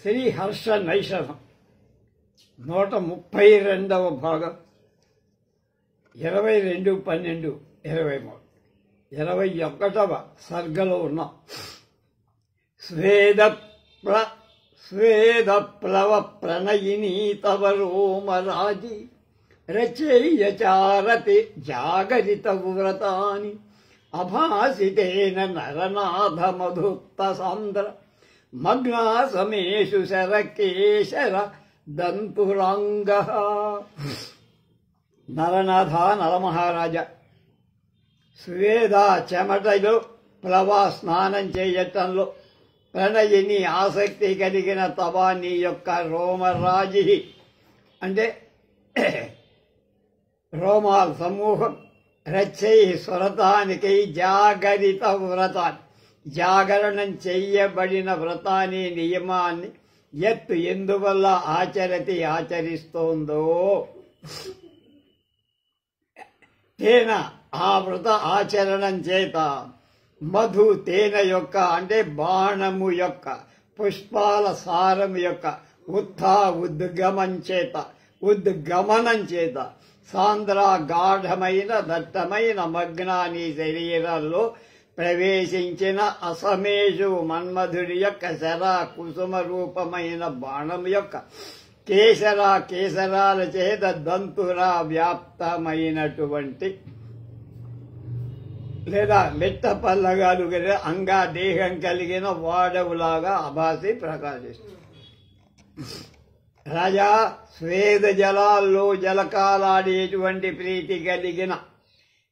శ్రీహర్ష నైషధం 132వ భాగం 22/12/23 21వ సర్గలో ఉన్నాం. స్వేద ప్లవ ప్రణయినీ తవ రోమరాజి రచయ్యచారతి జాగరిత వ్రతాని అభాసితేన నరనాథ మధుత్త సాంద్ర మగ్నాసమేషు శరకేశర దంతురాంగ. నరనాథ నరమహారాజ, స్వేద చెమటలో ప్లవ స్నానం చేయటంలో ప్రణయిని ఆసక్తి కలిగిన తవా నీ యొక్క రోమరాజి అంటే రోమాల సమూహం రచై స్వ్రతానికై జాగరిత వ్రతాన్ని జాగరణం చెయ్యబడిన వ్రతాన్ని నియమాన్ని ఎందువల్ల ఆచరిస్తోందో తేన ఆ వ్రత ఆచరణం చేత మధు తేనె యొక్క అంటే బాణము యొక్క పుష్పాల సారము యొక్క ఉద్గమనం చేత సాంద్ర గాఢమైన దట్టమైన మగ్నాని శరీరంలో ప్రవేశించిన అసమేషు మన్మధుడి యొక్క శర కుసుమ రూపమైన బాణం యొక్క కేసరాల చేత దంతురా వ్యాప్తమైనటువంటి లేదా మెట్ట పల్లగాలు అంగా దేహం కలిగిన వాడవులాగా అభాసి ప్రకాశిస్తుంది. రాజా, స్వేద జలాల్లో జలకాలాడేటువంటి ప్రీతి కలిగిన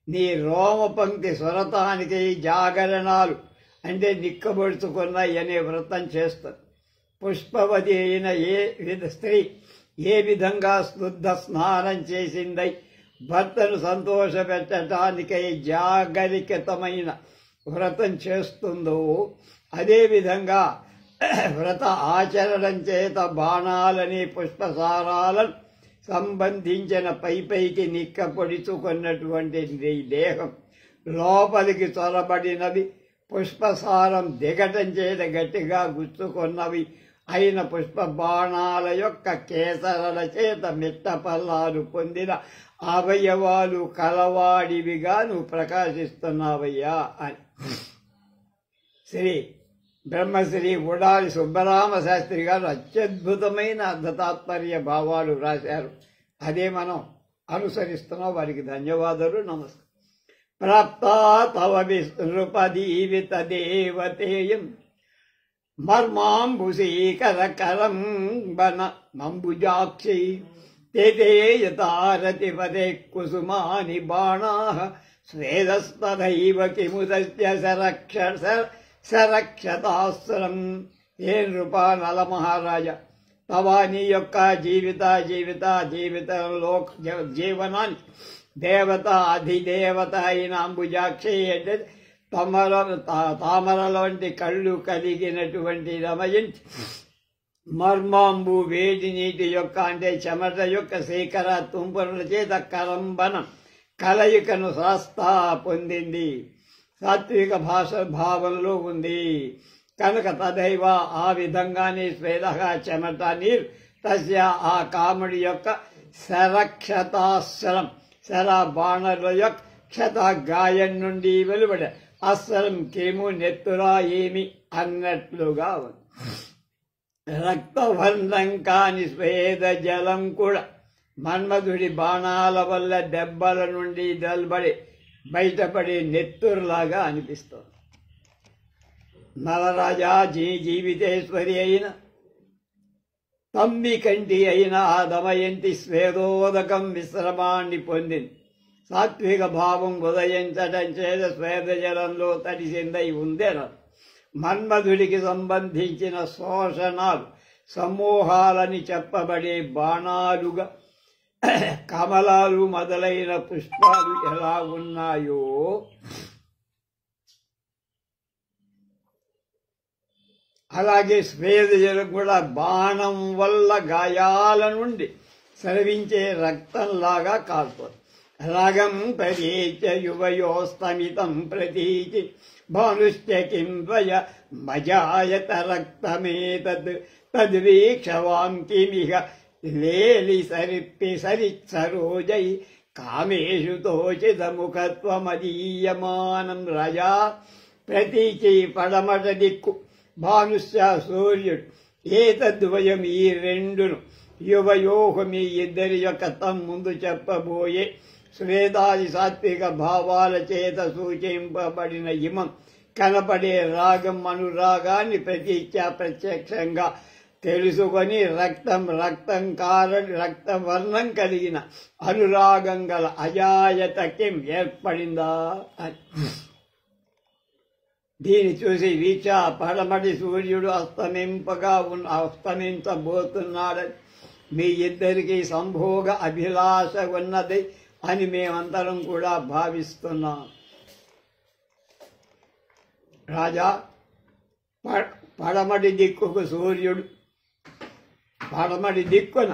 నీ రోమ పంక్తి స్వరతానికి జాగరణాలు అంటే నిక్కబడుచుకున్నాయి అనే వ్రతం చేస్తారు. పుష్పవతి అయిన స్త్రీ ఏ విధంగా శుద్ధ స్నానం చేసిందై భర్తను సంతోషపెట్టడానికై జాగరికతమైన వ్రతం చేస్తుందో అదేవిధంగా వ్రత ఆచరణం చేత బాణాలని పుష్పసారాలను సంబంధించిన పైకి నిక్కపొడుచుకున్నటువంటి దేహం లోపలికి చొరబడినవి పుష్పసారం దిగటం చేత గట్టిగా గుచ్చుకున్నవి అయిన పుష్ప బాణాల యొక్క కేసరల చేత మిట్టపల్లాలు పొందిన అవయవాలు కలవాడివిగా నువ్వు ప్రకాశిస్తున్నావయ్యా అని బ్రహ్మశ్రీ ఉడాలి సుబ్బరామ శాస్త్రి గారు అత్యద్భుతమైన అర్ధతాత్పర్య భావాలు రాశారు. అదే మనం అనుసరిస్తున్నాం. వారికి ధన్యవాదాలు, నమస్కారం. ప్రాప్తా తవ వినృపదీవిత దేవతేయం మర్మాంబుశీకరకరం బన నంబుజాక్షి తేతే యతారతి పదే కుసుమాని బాణాః స్వేదస్తథైవ కిముదస్య సరక్షతాస్త్రం. ఏ నృప నల మహారాజ, తవా నీ యొక్క జీవనాన్ని దేవత అధిదేవత అయిన అంబుజాక్షి అంటే తామరల వంటి కళ్ళు కలిగినటువంటి రమయించి మర్మాంబు వేడి నీటి యొక్క అంటే చెమట యొక్క శేఖర తుంపరుల చేత కరంబనం కలయికను శాస్తా పొందింది. సాత్విక భావంలో ఉంది కనుక తదైవ ఆ విధంగానే స్వేదగా చెమట నీరు తస్య ఆ కాముడి యొక్క శరక్షతాస్త్రం శర బాణల యొక్క క్షత గాయం నుండి వెలువడే అస్త్రం కేము నెత్తురా ఏమి అన్నట్లుగా ఉంది. రక్తవర్ణం కాని స్వేద జలం కూడా మన్మధుడి బాణాల వల్ల దెబ్బల నుండి బయటపడి నెత్తురులాగా అనిపిస్తుంది. నలరాజా జీవితేశ్వరి అయిన తమ్మి కంటి అయిన ఆ దమయంతి స్వేదోదకం విశ్రమాన్ని పొందింది. సాత్విక భావం ఉదయించటం చేత స్వేద జలంలో తడిసిందై ఉందేన మన్మధుడికి సంబంధించిన శోషణాలు సమూహాలని చెప్పబడే బాణాలుగా కమలాలు మొదలైన పుష్పాలు ఎలా ఉన్నాయో అలాగే స్వేదజలం కూడా బాణం వల్ల గాయాల నుండి స్రవించే రక్తంలాగా కాల్పోతుంది. రాగం ప్రతీత్య యువయోస్తమితం ప్రతీచి భానుశ్చ కిం ద్వయ మజాయత రక్తమేతద్ తద్వీక్షవాం కిమిహ లేలి సరిప్పి సరిత్సరోజై కామేషు తోచితముఖత్వమదీయమానం రజా ప్రతీచి పడమట దిక్కు భానుశ్చ సూర్యుడు ఏతద్వయం ఈ రెండును యువయోహ మీ ఇద్దరి యొక్క ముందు చెప్పబోయే స్వేదాది సాత్విక భావాల చేత సూచింపబడిన ఇమం కనపడే రాగం అనురాగాన్ని ప్రత్యక్షంగా తెలుసుకొని రక్తవర్ణం కలిగిన అనురాగం గల అజాయతక్యం ఏర్పడిందా అని. దీన్ని చూసి వీక్ష పడమటి సూర్యుడు అస్తమించబోతున్నాడని మీ ఇద్దరికి సంభోగ అభిలాష ఉన్నది అని మేమందరం కూడా భావిస్తున్నాం. రాజా, పడమటి దిక్కున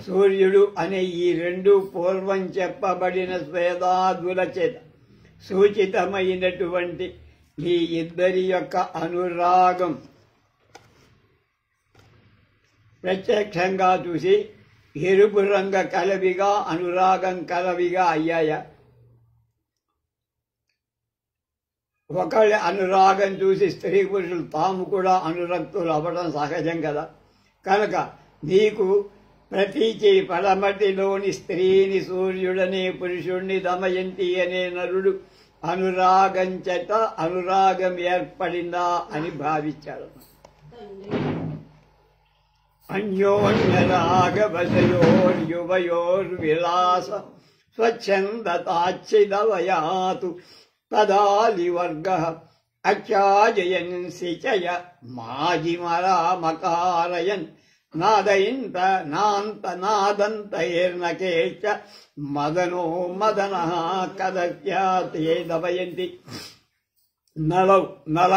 సూర్యుడు అనే ఈ రెండు పూర్వం చెప్పబడిన స్వేదాదుల చేత సూచితమైనటువంటి మీ ఇద్దరి యొక్క అనురాగం ప్రత్యక్షంగా చూసి ఎరుపు రంగ కలవిగా అనురాగం కలవిగా అయ్యాయా? ఒకళ్ళ అనురాగం చూసి స్త్రీ పురుషులు తాము కూడా అనురక్తులు అవ్వడం సహజం కదా. కనుక నీకు ప్రతీచి పడమటిలోని స్త్రీని సూర్యుడనే పురుషుణ్ణి దమయంతి అనే నరుడు అనురాగం ఏర్పడిందా అని భావించాడు. అన్యోన్యరాగవశయోర్విలాస స్వచ్ఛందతాచ్చిదవయాతు తదాలివర్గ అఖ్యాజయన్ సిచయ మాజిమరామకారయన్ నాదంతైర్నకేచ మదనో మదన కదత్యాతే దమయంతి. నల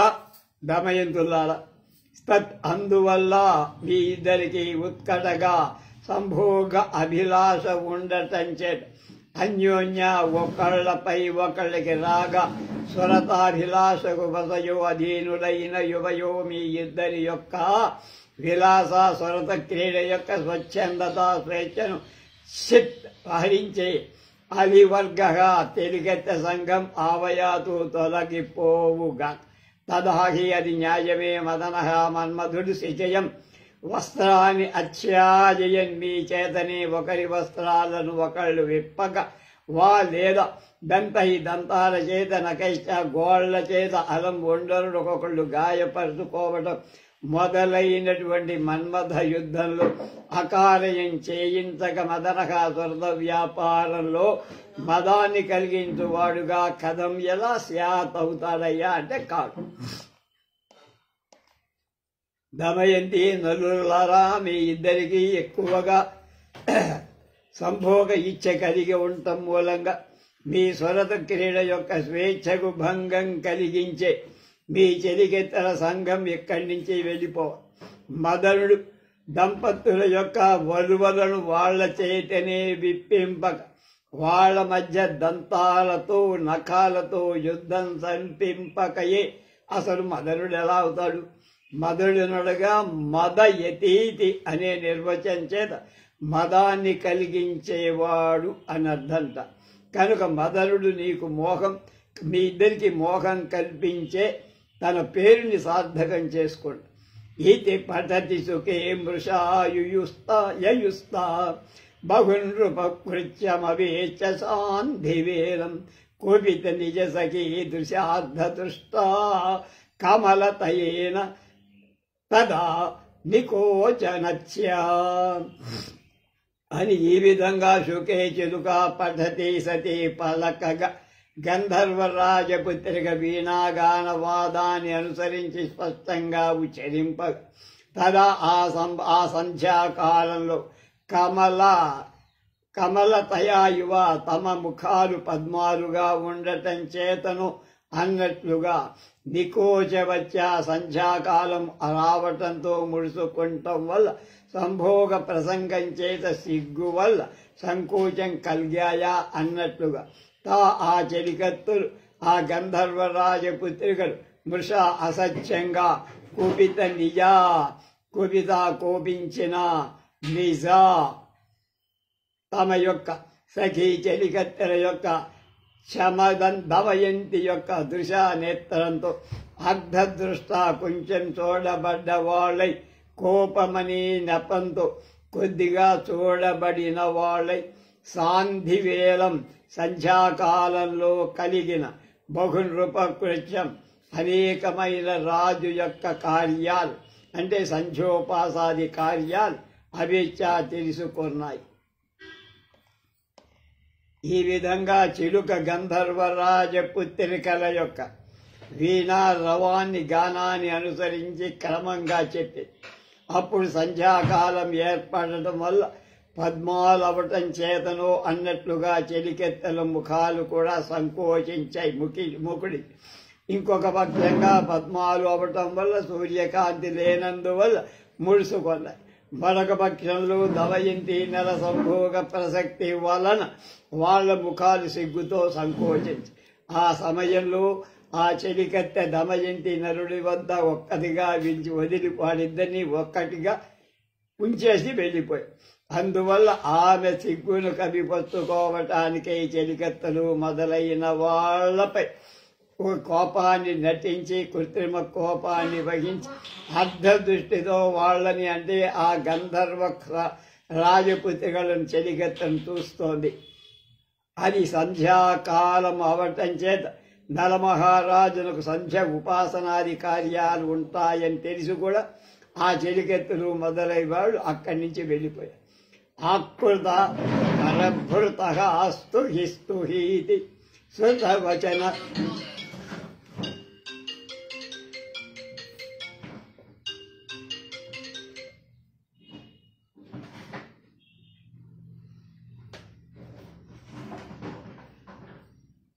దమయంతులారా, తత్ అందువల్ల మీ ఇద్దరికి ఉత్కటగా సంభోగ అభిలాష ఉండటం చేత అన్యోన్య ఒకళ్ళపై ఒకళ్ళకి రాగా స్వరతాభిలాషకు వసయో అధీనుడైన యువయో మీ ఇద్దరి యొక్క విలాస స్వరత క్రీడ యొక్క స్వచ్ఛందత స్వేచ్ఛను హరించే అలివర్గగా తెలిగెత్త సంఘం ఆవయాతు తొలగిపోవుగా. తదాహి అది న్యాయమే మదన మన్మధుడు శిచయం వస్త్రాన్ని అత్యాజయన్ మీ చేతనే ఒకరి వస్త్రాలను ఒకళ్ళు విప్పక వా లేదా దంతాల చేత నకైష్ట గోళ్ల చేత అలం ఒండరుడు ఒకళ్ళు గాయపరుచుకోవడం మొదలైనటువంటి మన్మథ యుద్ధంలో అకారయం చేయించక మదనగా స్వర్ధ వ్యాపారంలో మదాన్ని కలిగించువాడుగా కథం ఎలా స్యాత్ అవుతాడయ్యా అంటే కాదు. దమయంతి నలులారా, మీ ఇద్దరికి ఎక్కువగా సంభోగ ఇచ్చ కలిగి ఉండటం మూలంగా మీ స్వరత క్రీడ యొక్క స్వేచ్ఛకు భంగం కలిగించే మీ చెలికెత్తల సంఘం ఇక్కడి నుంచి వెళ్ళిపోవాలి. మదనుడు దంపతుల యొక్క వలువలను వాళ్ల చేతనే విప్పింపక వాళ్ల మధ్య దంతాలతో నఖాలతో యుద్ధం సంపింపకయే అసలు మదనుడు ఎలా అవుతాడు? మదనుడనగా మద యతీతి అనే నిర్వచనం చేత మదాన్ని కలిగించేవాడు అని అర్థంట. కనుక మదనుడు నీకు మోహం, మీ ఇద్దరికి మోహం కల్పించే తన పేరుని సార్థకం చేసుకోండి. ఇది పఠతి సుఖే మృషాయుయుస్తా బహునృపకృత్యమవేచ సాంధివేలం కుపిత నిజ సఖీ దృశార్థదృష్టా కమలతయేన తదా నికోచనచ్యా అని ఈ విధంగా శుకే చిలుక పఠతి సతీ పలకగా గంధర్వరాజపుత్రిక వీణాగాన వాదాన్ని అనుసరించి స్పష్టంగా ఉచ్చరింప తదా ఆ సంధ్యాకాలంలో కమలతయా యువ తమ ముఖాలు పద్మాలుగా ఉండటం చేతను అన్నట్లుగా నికోచ వచ్చా సంధ్యాకాలం రావటంతో ముడుచుకుంటం వల్ల సంభోగ ప్రసంగం చేత సిగ్గు వల్ల సంకోచం కలిగాయా అన్నట్లుగా ఆ చెలికత్తులు ఆ గంధర్వ రాజపుత్రికలు మృష అసత్యంగా కుపిత కోపించిన నిజా తమ యొక్క సఖీ చెలికత్తెల యొక్క దమయంతి యొక్క దృశానేత్రంతో అర్ధదృష్ట కొంచెం చూడబడ్డ వాళ్ళై కోపమని నెపంతో కొద్దిగా చూడబడిన వాళ్ళై సాంధివేలం సంధ్యాకాలంలో కలిగిన బహునృపకృత్యం అనేకమైన రాజు యొక్క కార్యాలు అంటే సంధ్యోపాసాది కార్యాలు అవిచ్చా తెలుసుకున్నాయి. ఈ విధంగా చిలుక గంధర్వ రాజపుత్రికల యొక్క వీణా రవాన్ని గానాన్ని అనుసరించి క్రమంగా చెప్పి అప్పుడు సంధ్యాకాలం ఏర్పడటం వల్ల పద్మాలవటం చేతనో అన్నట్లుగా చెలికెత్తల ముఖాలు కూడా సంకోచించాయి ముకుడి. ఇంకొక పక్షంగా పద్మాలు అవటం వల్ల సూర్యకాంతి లేనందువల్ల ముడుసుకొన్నాయి. మరొక పక్షంలో దమయంతి నెల సంభోగ ప్రసక్తి వలన వాళ్ళ ముఖాలు సిగ్గుతో సంకోచించి ఆ సమయంలో ఆ చెలికత్తె దమయంతి నరుడి వద్ద ఒక్కటిగా వించి వదిలి వాడిద్దరినీ ఒక్కటిగా ఉంచేసి వెళ్ళిపోయి. అందువల్ల ఆమె సిగ్గును కవిపచ్చుకోవటానికై చెలికత్తెలు మొదలైన వాళ్లపై కోపాన్ని నటించి కృత్రిమ కోపాన్ని వహించి అర్ధదృష్టితో వాళ్ళని అంటే ఆ గంధర్వ రాజపుత్రికలను చెలికత్తెను చూస్తోంది. అది సంధ్యాకాలం అవటం చేత నలమహారాజునకు సంధ్య ఉపాసనాది కార్యాలు ఉంటాయని తెలిసి కూడా ఆ చెలికెత్తులు మొదలై వాళ్ళు అక్కడి నుంచి వెళ్ళిపోయారు. ఆకృత పరభృత స్తుహిస్తుహీతి శృతవచన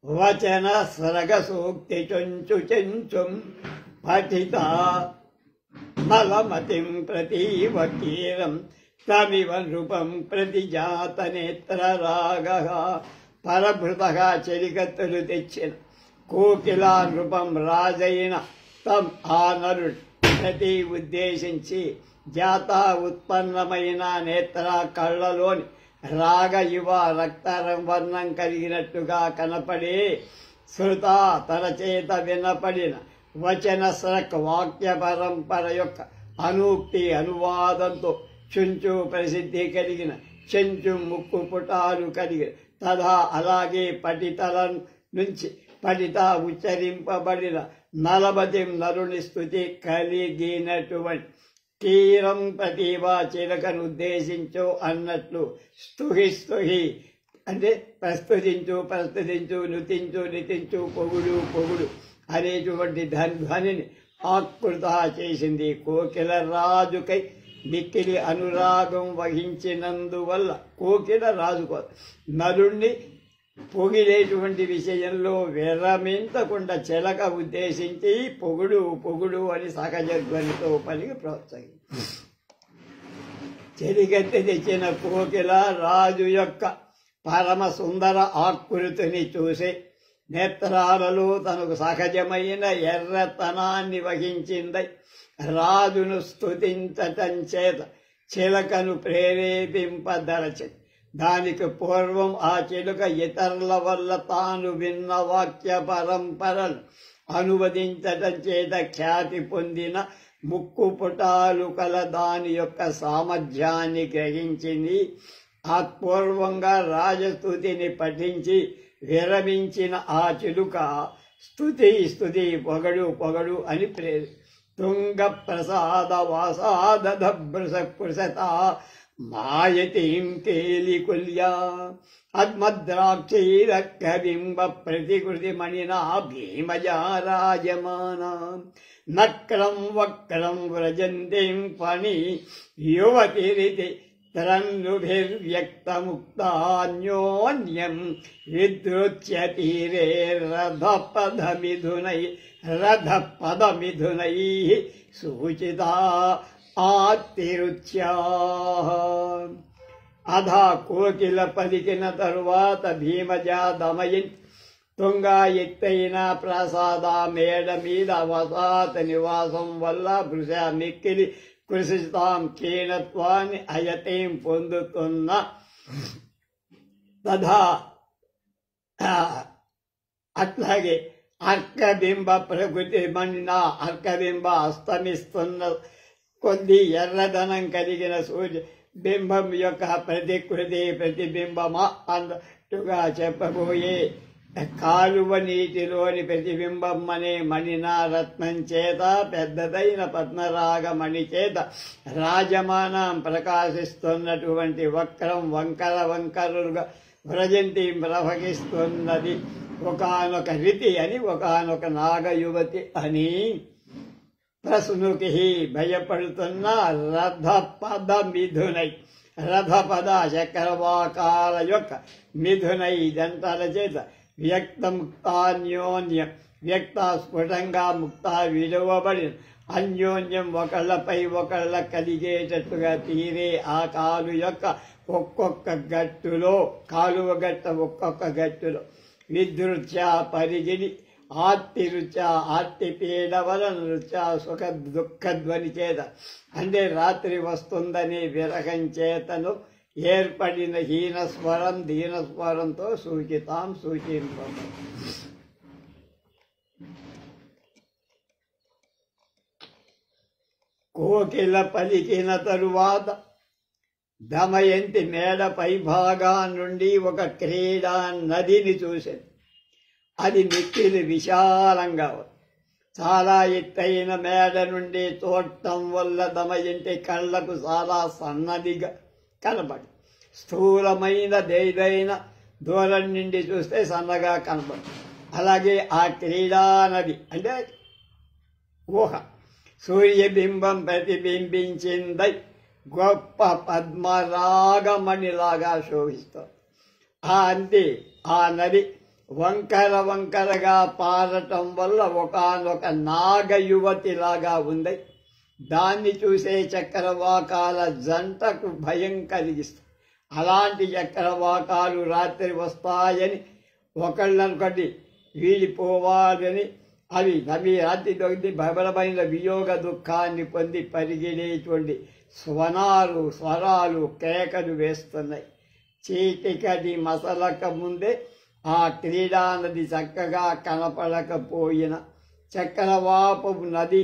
వచన స్రగ సూక్తి చుంచు చెంచుం పఠిత మలమతిం ప్రతీవకీరం తమివ నృపం ప్రతిజాత నేత్ర రాగ పరభృతగా చెలికత్తులు తెచ్చిన కోకిలా నృపం రాజైన తం ఆ నరుడు ప్రతి ఉద్దేశించి జాత ఉత్పన్నమైన నేత్ర కళ్ళలోని రాగ యువ రక్తరం వర్ణం కలిగినట్టుగా కనపడే శృత తన చేత వినపడిన వచన స్రక్ వాక్య పరంపర యొక్క అనూక్తి అనువాదంతో చుంచు ప్రసిద్ధి కలిగిన చెంచు ముక్కు పుటాలు కలిగిన తదా అలాగే పఠితల నుంచి పఠిత ఉచ్చరింపబడిన నలభతి నరుని స్థుతి కలిగినటువంటి తీరం ప్రతిభా చిలకను ఉద్దేశించు అన్నట్లు స్తుహి అంటే ప్రస్తుతించు నుతించు పొగుడు అనేటువంటి ధ్వనిని ఆకృత చేసింది. కోకిల రాజుకై మిక్కిలి అనురాగం వహించినందువల్ల కోకిల రాజుకో నరుణ్ణి పొగిడేటువంటి విషయంలో విరమించకుండా చిలక ఉద్దేశించి పొగుడు అని సహజ ధ్వనితో పలికి ప్రోత్సహించి చెలిగెత్తి తెచ్చిన కోకిల రాజు యొక్క పరమ సుందర ఆకృతిని చూసి నేత్రాలలో తనకు సహజమైన ఎర్రతనాన్ని వహించిందై రాజును స్తుతించటం చేత చిలకను ప్రేరేపింపదలచింది. దానికి పూర్వం ఆ చిలుక ఇతరుల వల్ల తాను విన్న వాక్య పరంపరను అనువదించటం చేత ఖ్యాతి పొందిన ముక్కు పుటాలు కల దాని యొక్క సామర్థ్యాన్ని గ్రహించింది. ఆ పూర్వంగా రాజస్తుతిని పఠించి విరమించిన ఆ చిలుక స్తుతి పొగడు అని తుంగ ప్రసాద వాసాదభృస మాయతీం కేలికుల్యా అద్మద్రాక్షీరక్కబింబ ప్రతికృతి మణినా భీమజా రాజమానా నక్రం వక్రం వ్రజంతిం ఫణి యువతిరితి త్రన్నుభిర్వ్యక్తముక్తాన్యోన్యం విద్రుచ్య తీరే రథపదమిథునై సూచితా ఆతిరుచ్యా. అధా కోకిల పలికిన తరువాత భీమజా దమయంతి తుంగా ఎత్తైన ప్రసాద మేడ మీద వసాత నివాసం వల్ల భృష మిక్కిలి కృషిస్తాం క్షీణత్వాన్ని అయతేం పొందుతున్న తథా అట్లాగే అర్కబింబ ప్రకృతి మండిన అర్కబింబ అస్తమిస్తున్న కొద్ది ఎర్రదనం కలిగిన సూర్య బింబం యొక్క ప్రతికృతి ప్రతిబింబమా అన్నట్టుగా చెప్పబోయే కాలువ నీటిలోని ప్రతిబింబం అనే మణినారత్నం చేత పెద్దదైన పద్మరాగమణి చేత రాజమానం ప్రకాశిస్తున్నటువంటి వక్రం వంకర వంకరులుగా వ్రజంతి ప్రవహిస్తున్నది ఒకానొక రీతి అని ఒకానొక నాగయువతి అని ప్రసృనుకి భయపడుతున్న రథపద మిథునై రథపద చక్రవాకాల యొక్క మిథునై జంటల చేత వ్యక్తముక్తాన్యోన్యం వ్యక్త స్ఫుటంగా ముక్త విలువబడిన అన్యోన్యం ఒకళ్ళపై ఒకళ్ళ కలిగేటట్టుగా తీరే ఆ కాలు యొక్క ఒక్కొక్క గట్టులో కాలువ గట్ట ఒక్కొక్క గట్టులో విదృత్య పరిగిడి ఆర్తి రుచ ఆర్తి పీడవల రుచ సుఖ దుఃఖధ్వని చేత అంటే రాత్రి వస్తుందనే విరహం చేతను ఏర్పడిన హీనస్వరం దీనస్వరంతో సూచితాం సూచింపం. కోకిల పలికిన తరువాత దమయంతి మేడ పై భాగా నుండి ఒక క్రీడా నదిని చూసింది. అది మిక్కిలి విశాలంగా చాలా ఎత్తైన మేడ నుండి చూడటం వల్ల దమయంతి కళ్ళకు చాలా సన్నదిగా కనబడి స్థూలమైన దేదైన దూరం నుండి చూస్తే సన్నగా కనబడి అలాగే ఆ క్రీడా నది అంటే ఊహ సూర్యబింబం ప్రతిబింబించిందై గొప్ప పద్మరాగమణిలాగా శోభిస్తుంది. అంతే ఆ నది వంకర వంకరగా పారటం వల్ల ఒకానొక నాగయువతిలాగా ఉంది. దాన్ని చూసే చక్రవాకాల జంటకు భయం కలిగిస్తుంది. అలాంటి చక్రవాకాలు రాత్రి వస్తాయని ఒకళ్ళనొకటి వీడిపోవాలని అవి నవి రాత్రి దొరికి బబలమైన వియోగ దుఃఖాన్ని పొంది పరిగెడేటువంటి స్వరాలు కేకలు వేస్తున్నాయి. చీటికటి మసలక ముందే ఆ క్రీడా నది చక్కగా కనపడకపోయిన చక్రవాపపు నది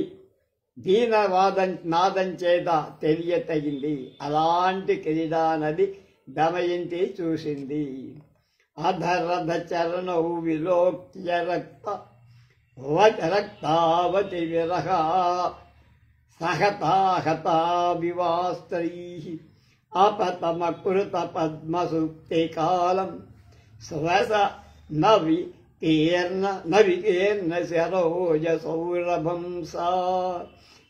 నాదం చేత తెలియతగింది. అలాంటి క్రీడా నది దమయంతి చూసింది. అధరథ చరణౌ విలోక్య రక్తావతి విరహ సహతాహతా వివాస్త్రీ అపతమకృత పద్మసుక్తి కాలం శ్వస నవికీర్ణ సరోజ సౌరభం సా.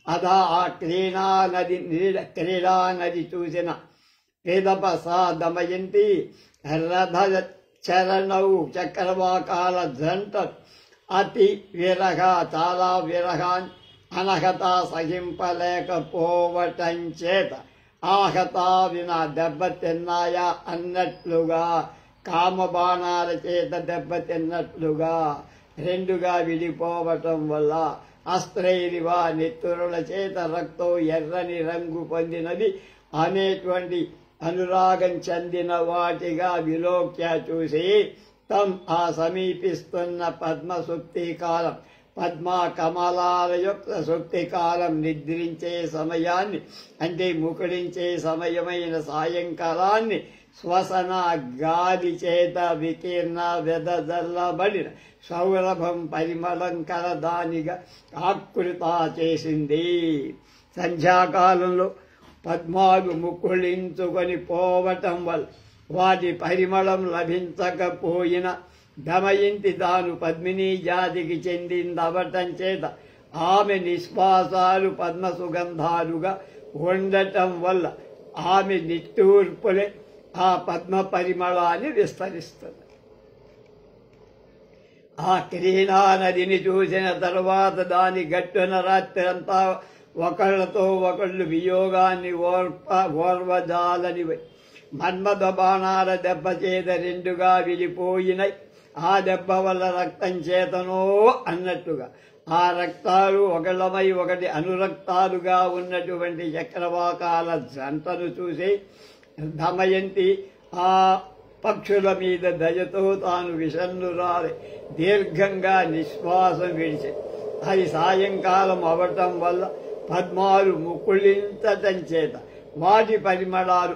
అదా ఆ క్రీడా నది చూసిన పేదపసా దమయంతి రథ చరణౌ చక్రవాకాల జంట అతి విరహ చాలా విరహాన్ అనహత సహింపలేకపోవటం చేత ఆహత విన దెబ్బతిన్నాయా అన్నట్లుగా కామబాణాల చేత దెబ్బతిన్నట్లుగా రెండుగా విడిపోవటం వల్ల అస్త్రైరివా నెత్తురుల చేత రక్తం ఎర్రని రంగు పొందినది అనేటువంటి అనురాగం చెందిన వాటిగా విలోక్య చూసి తం ఆ సమీపిస్తున్న పద్మ సుప్తి కాలం పద్మా కమలాల యొక్క సుప్తి కాలం నిద్రించే సమయాన్ని అంటే ముకుళించే సమయమైన సాయంకాలాన్ని శ్వసన గాలి చేత వికీర్ణ వెదజల్లబడిన సౌరభం పరిమళం కలదానిగా ఆకృత చేసింది. సంధ్యాకాలంలో పద్మాలు ముకుళించుకొని పోవటం వల్ల వాటి పరిమళం లభించకపోయిన దమయంతి తాను పద్మినీ జాతికి చెందిందవటం చేత ఆమె నిశ్వాసాలు పద్మ సుగంధాలుగా ఉండటం వల్ల ఆమె నిట్టూర్పులే ఆ పద్మ పరిమళాన్ని విస్తరిస్తుంది. ఆ క్రీడా నదిని చూసిన తరువాత దాని గట్టున రాత్రంతా ఒకళ్లతో ఒకళ్ళు వియోగాన్ని ఓర్వజాలని మన్మథ బాణాల దెబ్బ చేత రెండుగా విడిపోయినాయి. ఆ దెబ్బ వల్ల రక్తం చేతనో అన్నట్టుగా ఆ రక్తాలు ఒకళ్ళమై ఒకటి అనురక్తాలుగా ఉన్నటువంటి చక్రవాకాల జంటను చూసి దమయంతి ఆ పక్షుల మీద దయతో తాను విషన్నురాలి దీర్ఘంగా నిశ్వాసం విడిచి అది సాయంకాలం అవటం వల్ల పద్మాలు ముకుళించటం చేత వాటి పరిమళాలు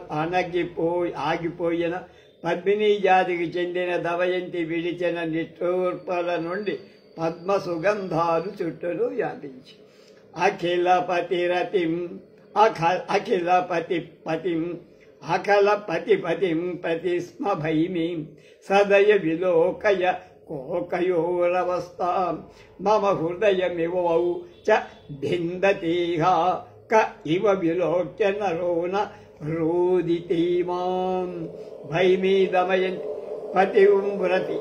ఆగిపోయిన పద్మినీ జాతికి చెందిన దమయంతి విడిచిన నిట్టూర్పల నుండి పద్మ సుగంధాలు చుట్టూ వ్యాపించి అఖలపతిపతిం ప్రతిస్మ భైమీం సదయ విలోకయ కోకయోరవస్థాం మమ హృదయమివౌ చ భిందతీహా క ఇవ విలోక్య నరోన రోదితీమాం. భైమీ దమయంతి పతివ్రతి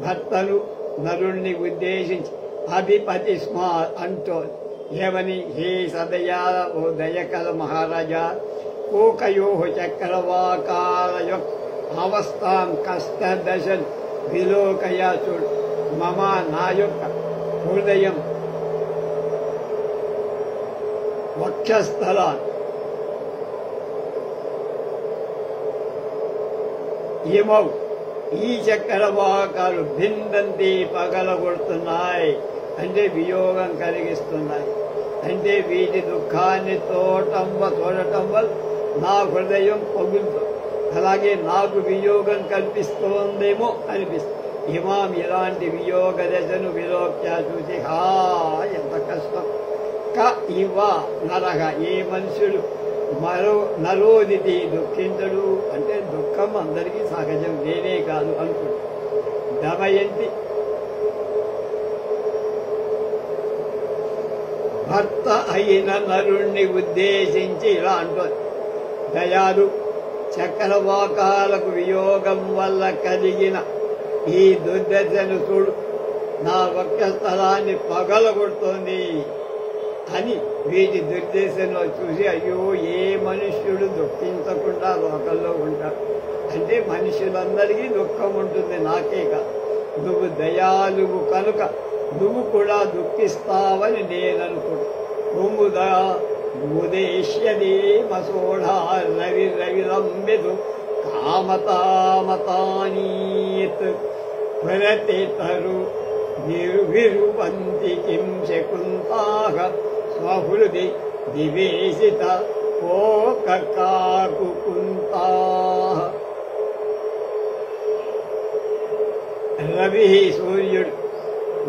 భర్తను నరుణ్ణి ఉద్దేశించి అభిపతి స్మా అంటో ఏమని, హే సదయా ఓ దయకల మహారాజా, కోకయో చక్రవాకాల యొక్క అవస్థాం కష్టదశన్ విలోకయా చూడు. మమ నా యొక్క హృదయం వక్షస్థలా ఇమౌ ఈ చక్రవాకాలు భిందంతి పగలగొడుతున్నాయి అంటే వియోగం కలిగిస్తున్నాయి. అంటే వీటి దుఃఖాన్ని చూడటం వల్ల నా హృదయం పగులుతుంది, అలాగే నాకు వియోగం కల్పిస్తోందేమో అనిపిస్తుంది. ఇమాం ఇలాంటి వియోగ దశను విలోక్య చూసి హా ఎంత కష్టం. క ఇవ నరహ ఏ మనుషుడు నరోదితి దుఃఖించడు అంటే దుఃఖం అందరికీ సహజం, నేనే కాదు అనుకుంటు. దమయంతి భర్త అయిన నరుణ్ణి ఉద్దేశించి ఇలా అంటోంది, దయాలు చక్రవాకాలకు వియోగం వల్ల కలిగిన ఈ దుర్దశను చూడు, నా వక్షస్థలాన్ని పగలగొడుతోంది అని. వీటి దుర్దశను చూసి అయ్యో ఏ మనుష్యుడు దుఃఖించకుండా లోకంలో ఉంటాడు అంటే మనుషులందరికీ దుఃఖం ఉంటుంది, నాకే కాదు. నువ్వు దయాలువు కనుక నువ్వు కూడా దుఃఖిస్తావని నేననుకుంటా. కుముదా ఉదేశ్యదే మసోఢా రవి రవిలంబిదు కామతామతానీత్ ప్రతితరు నిర్విరువంతి కిం శకుంతాః స్వహృది నివేశిత కోకకాకుకుంతాః. రవి సూర్యుడు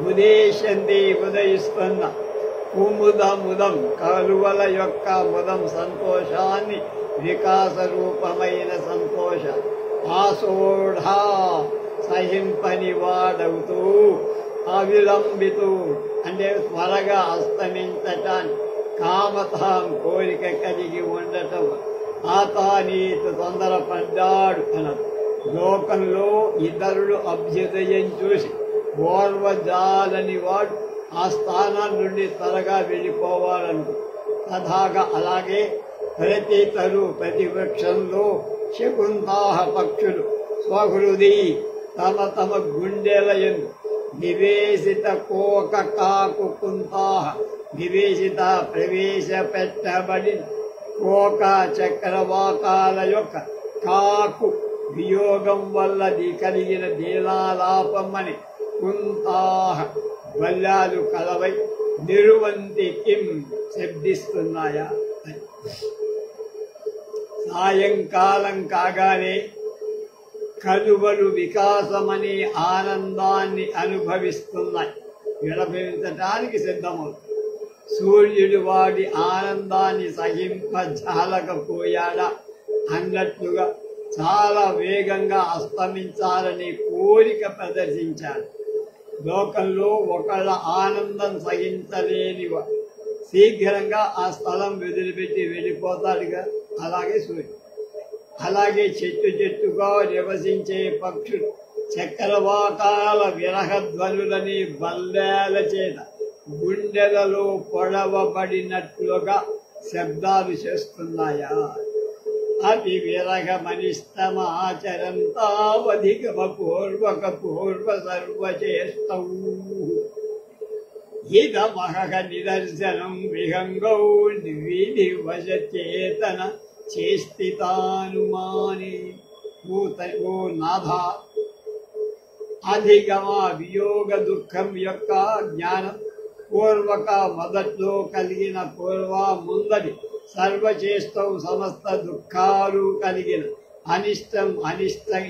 ఉదేశంతి ఉదయిస్తున్న కుముదముదం కలువల యొక్క ముదం సంతోషాన్ని వికాస రూపమైన సంతోష ఆసోఢా సహింపని వాడవుతూ అవిలంబితూ అంటే త్వరగా అస్తమించటాన్ని కామతాం కోరిక కలిగి ఉండటం ఆతానీతు తొందరపడ్డాడు అన్నది. లోకంలో ఇతరులు అభ్యుదయం చూసి ఓర్వజాలని వాడు ఆ స్థానం నుండి త్వరగా వెళ్ళిపోవాలనుకో. తథాగా అలాగే ప్రతి వృక్షంలో శకుంతాహ పక్షులు స్వహృది తమ తమ గుండెల యందు నివేశిత కోకకాకుకుంతాహ నివేశిత ప్రవేశపెట్టబడిన కోక చక్రవాకాల యొక్క కాకు వియోగం వల్ల కలిగిన దీనాలాపమని కుంతాహ బల్లాలు కలవై నిరువంతి కిం శబ్దిస్తున్నాయా. సాయంకాలం కాగానే కలువలు వికాసమనే ఆనందాన్ని అనుభవిస్తున్నాయి, విడపించటానికి సిద్ధమవుతుంది. సూర్యుడు వాడి ఆనందాన్ని సహింపజాలకపోయాడా అన్నట్లుగా చాలా వేగంగా అస్తమించాలని కోరిక ప్రదర్శించాడు. లోకంలో ఒకళ్ళ ఆనందం సహించలేని శీఘ్రంగా ఆ స్థలం వదిలిపెట్టి వెళ్ళిపోతాడుగా, అలాగే సూర్యుడు. అలాగే చెట్టుగా నివసించే పక్షులు చక్రవాకాల విరహధ్వనులని బల్లేల చేత గుండెలలో పొడవబడినట్లుగా శబ్దాలు చేస్తున్నాయా. అతి విరగమనిస్తమాచరంతావధిగమ పూర్వ సర్వచేష్టౌ ఇదమహ నిదర్శనం విహంగౌ విధివశచేతన చేస్థితానుమాని. ఓ నాథ, అధిగమ వియోగ దుఃఖం యొక్క జ్ఞానం పూర్వక మొదట్లో కలిగిన ముందడి సర్వచేష్టం సమస్త దుఃఖాలు కలిగిన అనిష్టం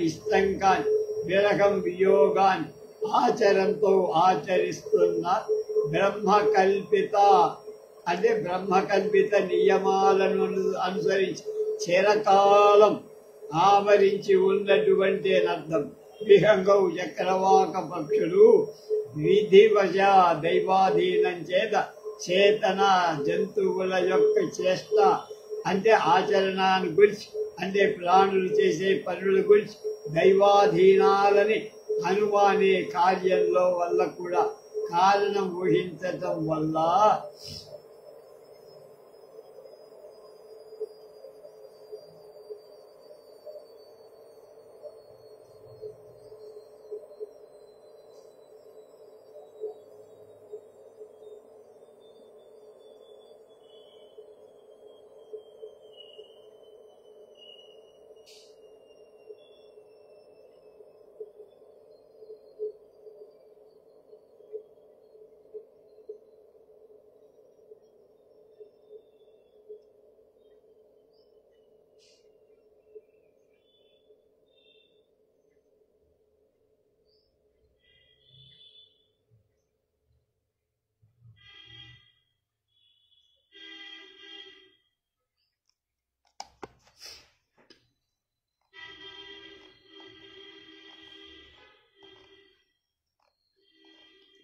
ఇష్టం కాని విరహం వియోగాన్ని ఆచరణతో ఆచరిస్తున్న బ్రహ్మకల్పిత నియమాలను అనుసరించి చిరకాలం ఆవరించి ఉన్నటువంటి అర్థం. విహంగౌ చక్రవాక పక్షులు విధివశ దైవాధీనం చేత చేతన జంతువుల యొక్క చేష్ట అంటే ఆచరణను గురించి, అంటే ప్రాణులు చేసే పనుల గురించి దైవాధీనాలని అనుమానే కార్యంలో వల్ల కూడా కారణం ఊహించటం వల్ల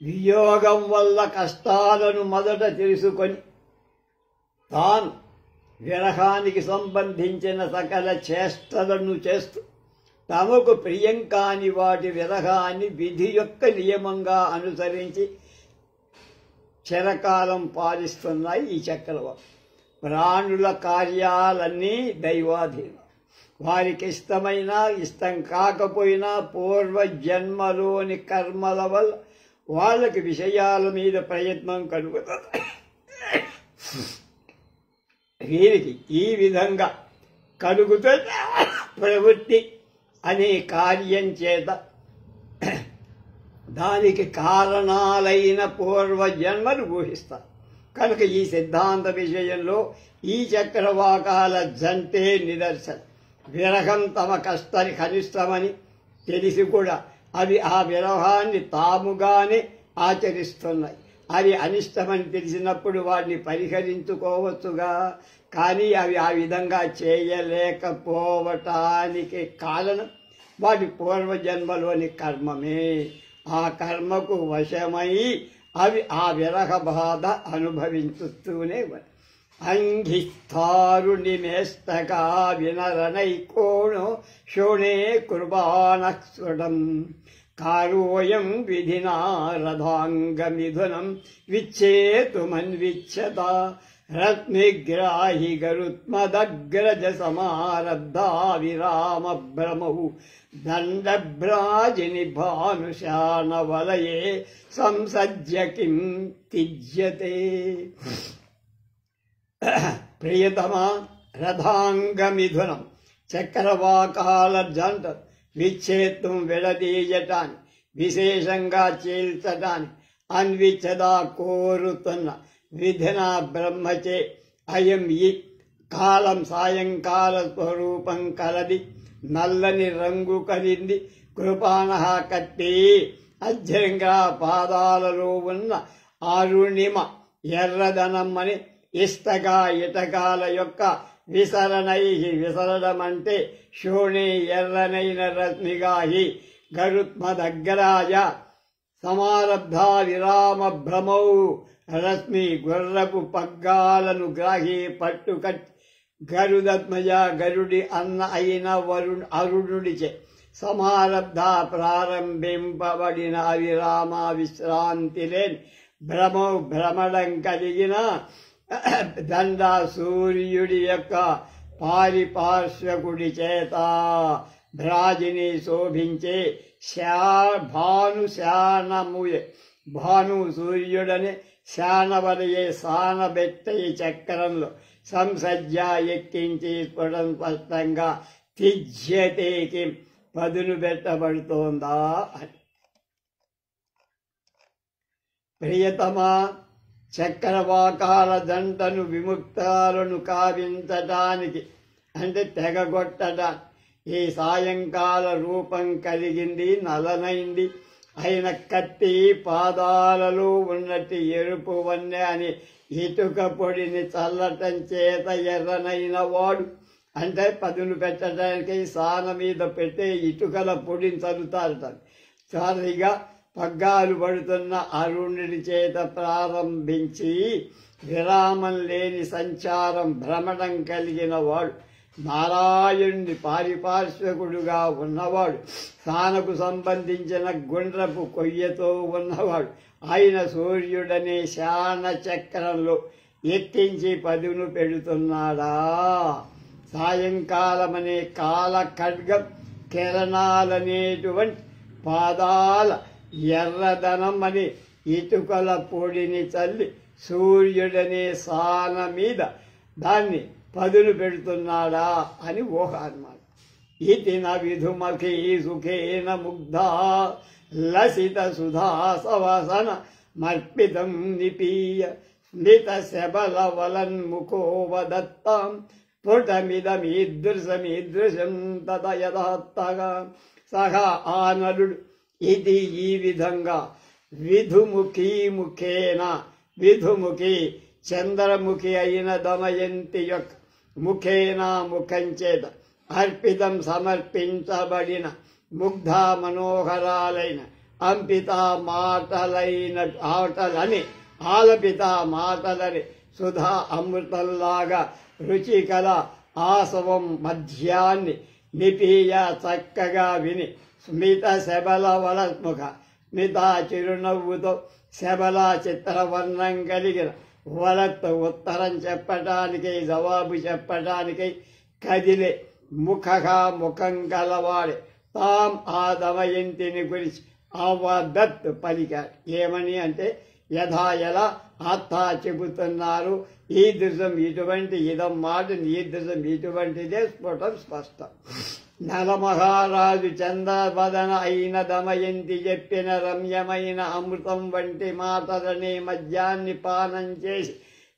వియోగం వల్ల కష్టాలను మొదట తెలుసుకొని తాను విరహానికి సంబంధించిన సకల చేష్టలను చేస్తూ తమకు ప్రియం కాని వాటి విరహాన్ని విధి యొక్క నియమంగా అనుసరించి చిరకాలం పాలిస్తున్నాయి ఈ చక్రవర్తి. ప్రాణుల కార్యాలన్నీ దైవాధీనం. వారికి ఇష్టమైనా ఇష్టం కాకపోయినా పూర్వ జన్మలోని కర్మల వల్ల వాళ్ళకి విషయాల మీద ప్రయత్నం కలుగుతుంది. వీరికి ఈ విధంగా కలుగుతున్న ప్రవృత్తి అనే కార్యం చేత దానికి కారణాలైన పూర్వజన్మలు ఊహిస్తారు. కనుక ఈ సిద్ధాంత విషయంలో ఈ చక్రవాకాల జంటే నిదర్శనం. విరహం తమ కనిష్టమని తెలిసి కూడా అవి ఆ విరహాన్ని తాముగానే ఆచరిస్తున్నాయి. అవి అనిష్టమని తెలిసినప్పుడు వాటిని పరిహరించుకోవచ్చుగా, కానీ అవి ఆ విధంగా చేయలేకపోవటానికి కారణం వాటి పూర్వజన్మలోని కర్మమే. ఆ కర్మకు వశమై అవి ఆ విరహ బాధ అనుభవించుతూనే అంఘిస్థారుణిమేస్తకా వినరణైకోణో శోణే కుర్బాణస్ఫుటం కారోయం విధినా రథాంగమిథునం విచ్చేతుమన్విచ్యత రత్నిగ్రాహి గరుత్మదగ్రజ సమారబ్ధా విరామ భ్రమౌ దండభ్రాజిని భానుశాన వలయే సంసజ్య కిం తిజ్యతే. ప్రియతమా, రథాంగమిథునం చక్రవాకాల జంట విచ్ఛేత్తం విడదీయటాన్ని విశేషంగా చీల్చటాన్ని అన్విచ్చదా కోరుతున్న విధిన బ్రహ్మచే అయం ఈ కాలం సాయంకాల స్వరూపం కలది, నల్లని రంగు కలింది, కృపాణ కట్టి అధ్యంగా పాదాలలో ఉన్న అరుణిమ ఎర్రదనమ్మని ఇస్తగా ఇటకాల యొక్క విసరణమంటే శోణి ఎర్రనైన రశ్మిగాహి గరుత్మదగ్గరాయ సమారబ్ధ విరామ భ్రమౌ రశ్మి గుర్రపు పగ్గాలను గ్రాహి పట్టుకట్టి గరుదత్మజ గరుడి అన్న అయిన అరుణుడిచే సమారబ్ధ ప్రారంభింపబడిన అవిరామ విశ్రాంతి లేని భ్రమడం కలిగిన దండ సూర్యుడి యొక్క పారిపార్శ్వకుడి చేత భ్రాజిని శోభించే భాను సూర్యుడని శానవరయే సానబెట్టయి చక్రంలో సంసజ్జ ఎక్కించి స్పష్టంగా తిజ్యతేకి పదును పెట్టబడుతోందా అని. ప్రియతమా, చక్రవాకాల జంటను విముక్తాలను కావించటానికి అంటే తెగగొట్టడానికి ఈ సాయంకాల రూపం కలిగింది, నలనైంది అయిన కత్తి పాదాలలో ఉన్నట్టు ఎరుపు వన్నె అని ఇటుక పొడిని చల్లటం చేత ఎర్రనైన వాడు అంటే పదును పెట్టడానికి సాన మీద పెట్టే ఇటుకల పొడిని చల్లుతారట. సారిగా పగ్గాలు పడుతున్న అరుణుడి చేత ప్రారంభించి విరామం లేని సంచారం భ్రమణం కలిగిన వాడు, నారాయణుని పారిపార్శ్వకుడుగా ఉన్నవాడు, సానకు సంబంధించిన గుండ్రపు కొయ్యతో ఉన్నవాడు ఆయన సూర్యుడనే శాన చక్రంలో ఎక్కించి పదును పెడుతున్నాడా. సాయంకాలమనే కాల ఖడ్గం కిరణాలనేటువంటి పాదాల ఎర్రదనం అని ఇటుకల పొడిని చల్లి సూర్యుడనే సాన మీద దాన్ని పదులు పెడుతున్నాడా అని ఊహ అన్నమాట. ఇతిన విధుమఖీ సుఖేన ముగ్ధా లసిత సుధాసవసన మర్పితం నిపీయ స్మిత శబల వలన్ముఖో వదత్తాం స్ఫుటమిదమీదృశమీదృశం తదయథాత్తగా సహా ఆనలుడు. ఇది ఈ విధంగా విధుముఖీముఖేన విధుముఖి చంద్రముఖి అయిన దమయంతి యొక్క ముఖేన ముఖం చేత అర్పితం సమర్పించబడిన ముగ్ధ మనోహరాలైన అంపిత మాటలైన ఆటలని ఆలపిత మాటలని సుధా అమృతంలాగా రుచికల ఆసవం మధ్యాన్ని నిపీయ చక్కగా విని స్మిత శబల వలముఖ స్మిత చిరునవ్వుతో శబల చిత్రవర్ణం కలిగిన వలత్ ఉత్తరం చెప్పటానికై జవాబు చెప్పటానికై కదిలే ముఖగా ముఖం గలవాడే తాం ఆ దమయంతిని గురించి అవదత్ పలికాడు. ఏమని అంటే యథా ఎలా ఆత్తా చెబుతున్నారు, ఈ దృశ్యం ఇటువంటి ఇదం మాట ఈ దృశ్యం ఇటువంటిదే స్పష్టం. నలమహారాజు చంద్రవదన అయిన దమయంతి చెప్పిన రమ్యమైన అమృతం వంటి మాటలనే మద్యాన్ని పానం చేసి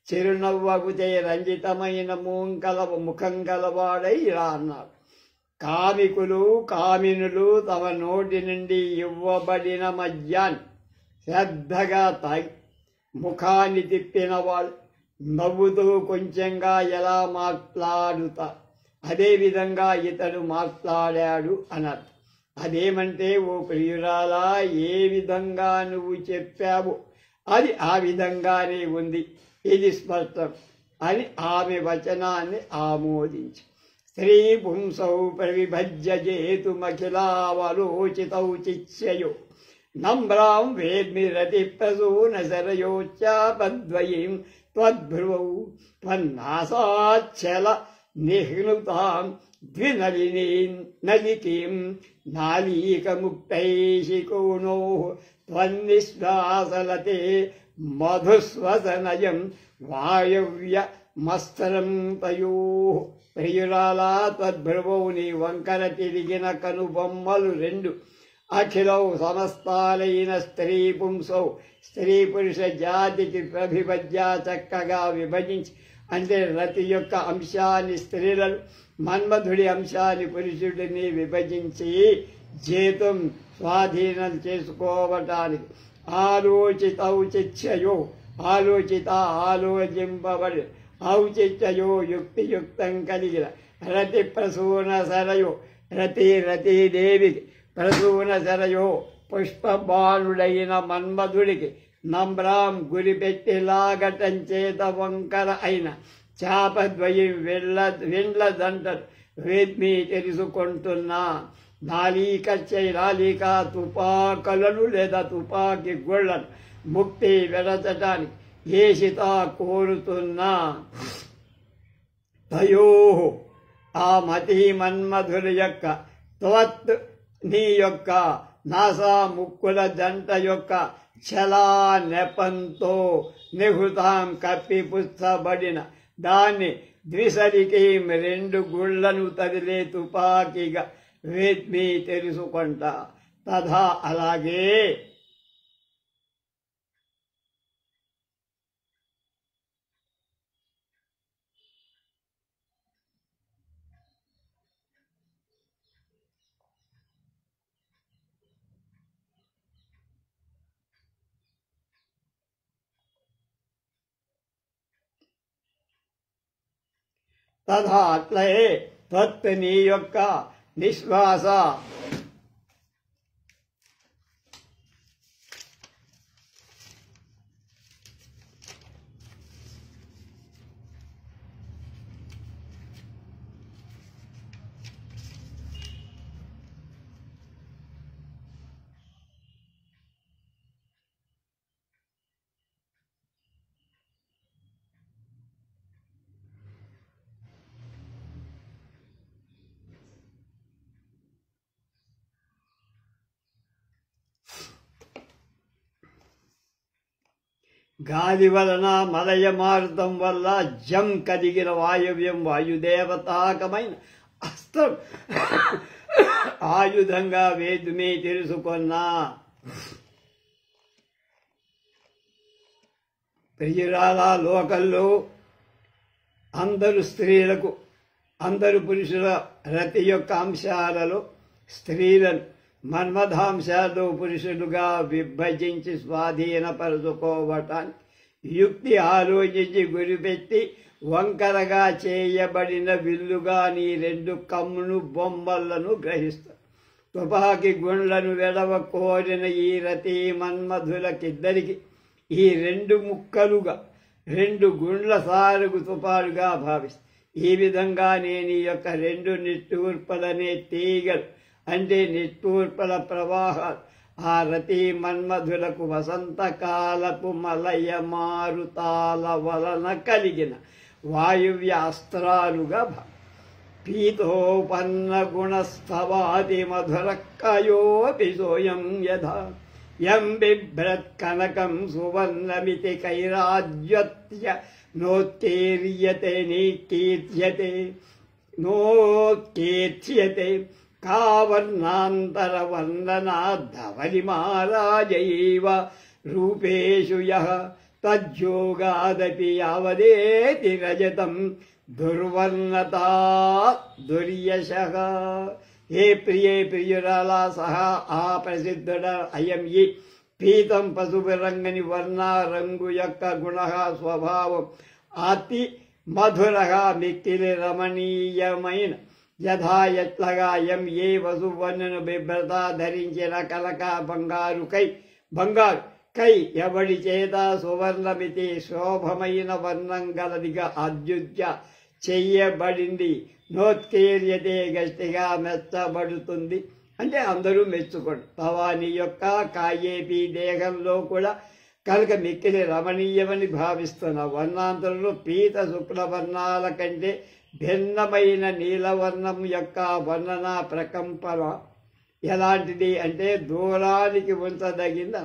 చిరునవ్వగుతే రంజితమైన ముఖం గలవాడై ఇలా అన్నాడు. కామికులు కామినులు తమ నోటి నుండి ఇవ్వబడిన మద్యాన్ని శ్రద్ధగా తాగి ముఖాన్ని తిప్పిన వాళ్ళు నవ్వుతూ కొంచెంగా ఎలా మాట్లాడుతారు, అదేవిధంగా ఇతడు మాట్లాడాడు అన్నారు. అదేమంటే, ఓ ప్రియురాలా, ఏ విధంగా నువ్వు చెప్పావు అది ఆ విధంగానే ఉంది, ఇది స్పష్టం అని ఆమె వచనాన్ని ఆమోదించి స్త్రీ పుంసౌ ప్రవిభజ్య జేతుమఖిలావలోచితౌ చిత్స్యయో నమ్రాం వేద్మిరతి ప్రసూన శరయోచ్చాపద్వయీం త్వద్భ్రువౌ త్వన్నాసాచ్చల నిహ్నుతాం ద్వినలినీం నలికీం నాలీకముక్తైషికోణో త్వన్నిశ్వాసలతే మధుస్వసనయం వాయవ్య మస్త్రం తయోః. ప్రియురాలా, త్వద్భ్రువౌ నీ వంకర తిరిగిన కనుబొమ్మలు రెండు, అఖిలౌ సమస్తాలైన స్త్రీ పుంసౌ స్త్రీ పురుష జాతికి ప్రభిభజ్య చక్కగా విభజించి అంటే రతి యొక్క అంశాన్ని స్త్రీలను మన్మధుడి అంశాన్ని పురుషుడిని విభజించి జేతం స్వాధీనం చేసుకోవటానికి ఆలోచిత ఔచిత్యయో ఆలోచిత ఆలోచింపబడి ఔచిత్యయో యుక్తియుక్తం కలిగిన రతి ప్రసూన సరయో రతీదేవికి ప్రసూన సరయో పుష్పబాణుడైన మన్మధుడికి నమ్రాం గురిపెట్టి లాగటం చేత వంకర అయిన చాపద్వయం వెండ్ల దంటలు వేద్మి తెలుసుకుంటున్నా. నాలీక తుపాకలను లేదా తుపాకి గుళ్లను ముక్తి వెడచటానికి ఏషిత కోరుతున్నా. తయో ఆ మతి మన్మధుల యొక్క త్వత్ నీ యొక్క నాసా ముక్కుల జంట యొక్క చలా నెపంతో నిహృతాం కప్పిపుచ్చబడిన దాన్ని ద్విసరికి 2 గుళ్లను తదిలే తుపాకీగా వేద్మి తెలుసుకుంటా. తథా అలాగే తథా అట్లే తత్ నీ యొక్క నిశ్వాస గాలి వలన మలయ మారుతం వల్ల జం కదిగిన వాయువ్యం వాయుదేవతాకమైన అస్త్రం ఆయుధంగా వేద్మే తెలుసుకున్నా. ప్రియురాల లోకల్లో అందరు స్త్రీలకు అందరు పురుషుల రతి యొక్క అంశాలలో స్త్రీలను మన్మథాంశాలు పురుషులుగా విభజించి స్వాధీనపరుచుకోవటానికి యుక్తి ఆలోచించి గురిపెట్టి వంకరగా చేయబడిన విల్లుగా నీ 2 కమ్మును బొమ్మలను గ్రహిస్తారు. తుపాకి గుండ్లను వెడవ కోరిన ఈ రతి మన్మధులకిద్దరికి ఈ 2 ముక్కలుగా 2 గుండ్ల సారుగు తుపాలుగా భావిస్తారు. ఈ విధంగా నేను ఈ యొక్క 2 నిట్టూర్పలనే తీగలు అంటే నిట్టూర్పల ప్రవాహాలు ఆ రతి మన్మధులకు వసంతకాలపు మలయ మారుతాల వలన కలిగిన వాయువ్య అస్త్రాలుగా పీతోపన్న గుణస్థవాది మధురక్కయోపి సోయం యథా యం బిభ్రత్ కనకం సువర్ణమితి కైరాజ్యత్య నోత్తేర్యతే నీకీర్యతే నోత్కీర్త్యతే కావర్ణాంతర వందనా ధవలిమారాజైవ రూపేషు యః తజ్యోగాదపి యావదేతి రజతం దుర్వర్ణతా దుర్యశః. ఏ ప్రియే ప్రియురాలా సహా ఆ ప్రసిద్ధుడ అయం ఈ పీతం పసుపు రంగని వర్ణ రంగు యొక్క గుణ స్వభావం అతి మధురగా మిక్కిలి రమణీయమైన యథా ఎట్లగా యం ఏ వసువర్ణను బిభ్రత ధరించిన కలక బంగారు కై ఎవడి చేత సువర్ణమితి శోభమైన వర్ణం గలదిగా అద్యుత్య చెయ్యబడింది. నోత్కీర్యతే గట్టిగా మెచ్చబడుతుంది అంటే అందరూ మెచ్చుకోండి. భవాని యొక్క కాయేపీ దేహంలో కూడా కనుక మిక్కిలి రమణీయమని భావిస్తున్న వర్ణాంతరంలో పీత శుక్ల వర్ణాల కంటే భిన్నమైన నీలవర్ణం యొక్క వర్ణన ప్రకంపన ఎలాంటిది అంటే దూరానికి ఉంచదగిన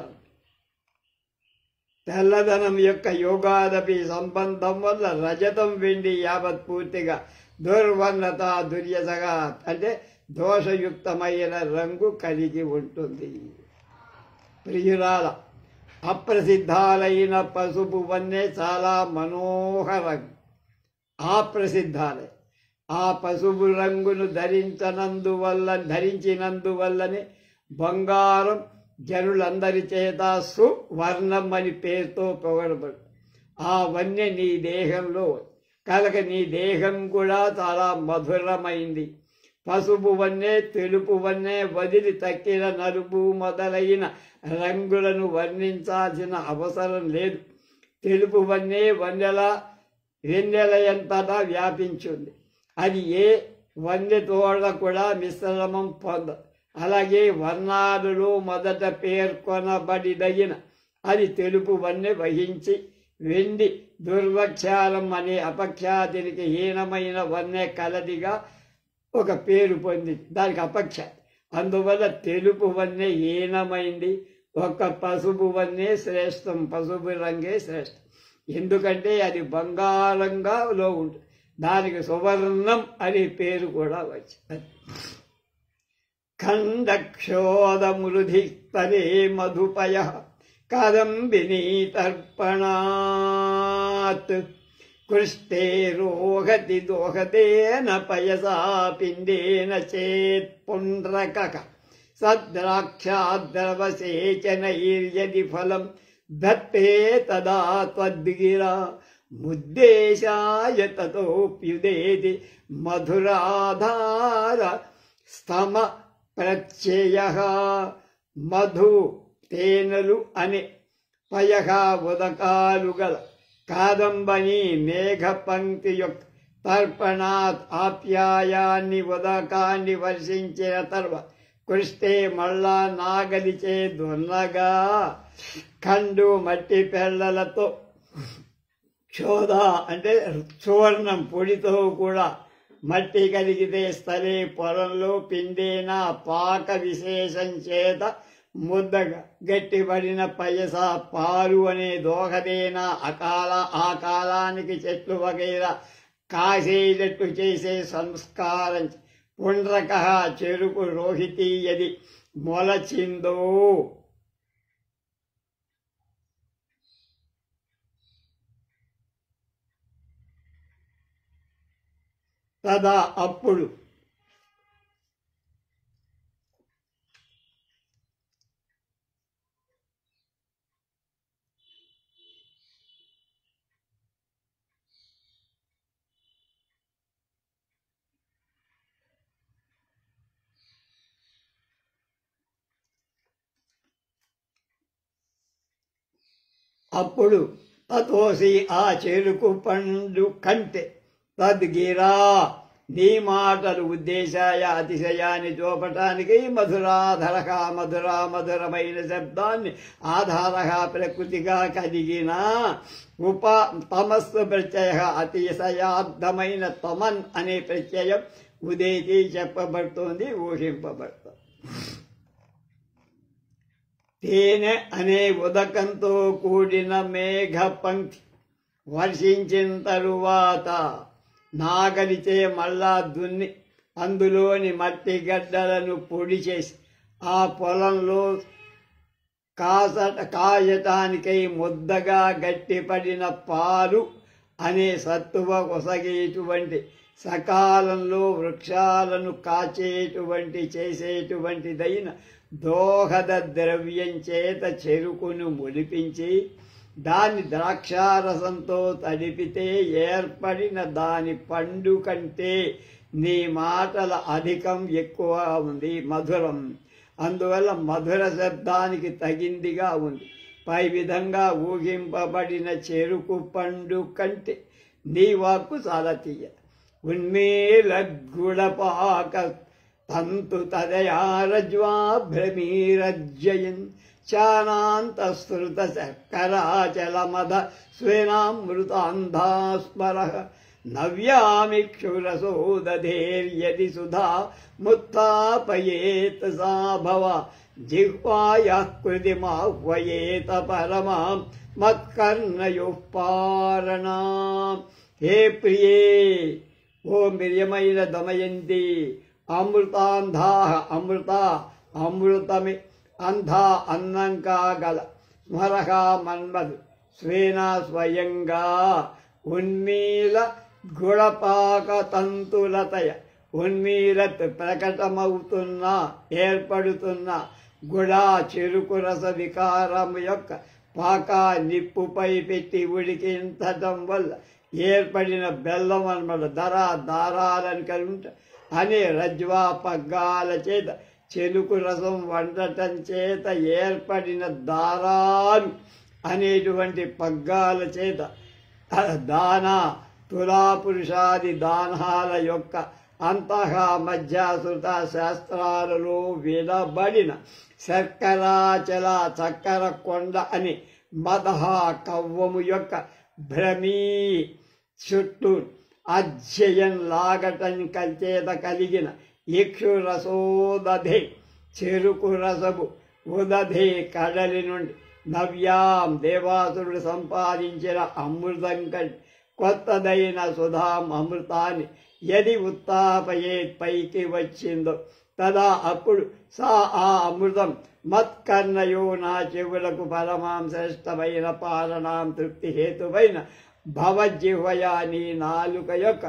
తెల్లదనం యొక్క యోగాదపి సంబంధం వల్ల రజతం వెండి యావత్ పూర్తిగా దుర్వర్ణత దుర్యసగా అంటే దోషయుక్తమైన రంగు కలిగి ఉంటుంది. ప్రియురాల అప్రసిద్ధాలైన పసుపు వన్నే చాలా మనోహరం. అప్రసిద్ధాలే ఆ పసుపు రంగును ధరించినందువల్లనే బంగారం జనులందరి చేత సువర్ణం అని పేరుతో పొగడబడు. ఆ వన్య నీ దేహంలో కనుక నీ దేహం కూడా చాలా మధురమైంది. పసుపు వన్నే తెలుపు వన్నే వదిలి తక్కిన నలుపు మొదలైన రంగులను వర్ణించాల్సిన అవసరం లేదు. తెలుపు వన్నే వెన్నెల ఎంతటా వ్యాపించింది. అది ఏ వన్యతోడ కూడా మిశ్రమం పొందదు. అలాగే వర్ణాలలో మొదట పేర్కొనబడిదగిన అది తెలుపు వన్నె వహించి వెండి దుర్వక్షాలం అనే అపఖ్యాతికి హీనమైన వన్నె కలదిగా ఒక పేరు పొంది దానికి అపక్ష. అందువల్ల తెలుపు వన్నే హీనమైంది, ఒక పసుపు వన్నే శ్రేష్టం, పసుపు రంగే శ్రేష్టం. ఎందుకంటే అది బంగారంగా లో ఉంటుంది, దానికి సువర్ణం అనే పేరు కూడా వచ్చింది. ఖండక్షోధమృధిస్తరే మధుపయ కదంబినీ తర్పణాత్ కృష్టే రోహతి దోహతేన పయసా పిండేన చేత్ పుండ్రకక సద్రాక్షాద్రవసేచనైర్యది ఫలం దత్తే తదా త్వద్గిరా ముద్దేశాయ తతోప్యుదేతి మధురాధార స్తమ ప్రత్యయ. మధు తేనెలు అనే, పయహ ఉదకాలు గల, కాదంబని మేఘ పంక్తి యొక్క తర్పణాత్ ఆప్యాయాన్ని ఉదకాన్ని వర్షించిన తర్వాత కృష్టే మళ్ళా నాగలిచే దున్నగా ఖండు మట్టి పెళ్లలతో క్షోధ అంటే సువర్ణం పొడితో కూడా మట్టి కలిగితే స్థలే పొలంలో పిండిన పాక విశేషం చేత ముద్దగా గట్టిపడిన పయస పాలు అనే దోహదేన ఆ కాలానికి చెట్లు వగైరా కాసేటట్టు చేసే సంస్కారం పుండ్రక చెరుకు రోహితి యది మొలచిందో తదా అప్పుడు తతోసి ఆ చెరుకు పండు కంటే తద్గిరా నీ మాటలు ఉద్దేశాయ అతిశయాన్ని చూపటానికి మధురాధరక మధురమైన శబ్దాన్ని ఆధారక ప్రకృతిగా కలిగిన తమస్సు ప్రత్యయ అతిశయార్థమైన తమన్ అనే ప్రత్యయం ఉదేతి చెప్పబడుతోంది, ఊహింపబడుతోంది. తేనె అనే ఉదకంతో కూడిన మేఘ పంక్తి వర్షించిన తరువాత నాగలిచే మళ్ళా దున్ని అందులోని మట్టి గడ్డలను పొడి చేసి ఆ పొలంలో కాయటానికై ముద్దగా గట్టిపడిన పాలు అనే సత్తువ కొసగేటువంటి సకాలంలో వృక్షాలను కాచేటువంటి చేసేటువంటిదైన దోహద ద్రవ్యం చేత చెరుకును మొలిపించి దాన్ని ద్రాక్షారసంతో తడిపితే ఏర్పడిన దాని పండు కంటే నీ మాటల అధికం ఎక్కువ ఉంది, మధురం. అందువల్ల మధుర శబ్దానికి తగిందిగా ఉంది. పై విధంగా ఊహింపబడిన చెరుకు పండు కంటే నీ వాక్కు చాలా తీయ. ఉన్మేల గుడపాక తంతు తదయారజ్వా భ్రమీరజ్జయన్ చానాంతశ్రుత శర్కరాచలమద స్వేనామృతాంధాస్మర నవ్యామిక్షురసోదధేర్యది సుధా ముత్తాపయేత్ సా భవ జిహ్వాయః కృతిమాహ్వయేత పరమాం మత్కర్ణయోః పారణాం. హే ప్రియే, ఓ మిర్యమైన దమయంతి, అమృతాంధాః అమృతమే, అంధా అన్నం కాగల, స్మరహ మన్మధు స్వేనా స్వయంగా ఉన్మీల గుణపాక తంతులతయ ఉన్మీలత్ ప్రకటమవుతున్న ఏర్పడుతున్న గుడా చెరుకు రస వికారము యొక్క పాక నిప్పుపై పెట్టి ఉడికించటం వల్ల ఏర్పడిన బెల్లం అన్నమాట దారాలని కలుగుంట అనే రజ్వా పగ్గాల చేత చెరుకు రసం వండటం చేత ఏర్పడిన దారాలు అనేటువంటి పగ్గాల చేత దాన తులాపురుషాది దానాల యొక్క అంతః మధ్యాశ్రుత శాస్త్రాలలో వినబడిన శర్కరాచల చక్కెర కొండ అని మదహ కవ్వము యొక్క భ్రమీ చుట్టూ అధ్యయం లాగటం చేత కలిగిన ఇక్షు రసోదధే చెరుకు రసపు ఉదధే కడలి నుండి నవ్యాం దేవాసురుడు సంపాదించిన అమృతం కంటే కొత్తదైన సుధాం అమృతాన్ని యది ఉత్తాపయే పైకి వచ్చిందో తదా అప్పుడు సా ఆ అమృతం మత్కర్ణయో నా చెవులకు పరమాం శ్రేష్టమైన పాలనాం తృప్తి హేతువైన భవజిహ్వయా నీ నాలుక యొక్క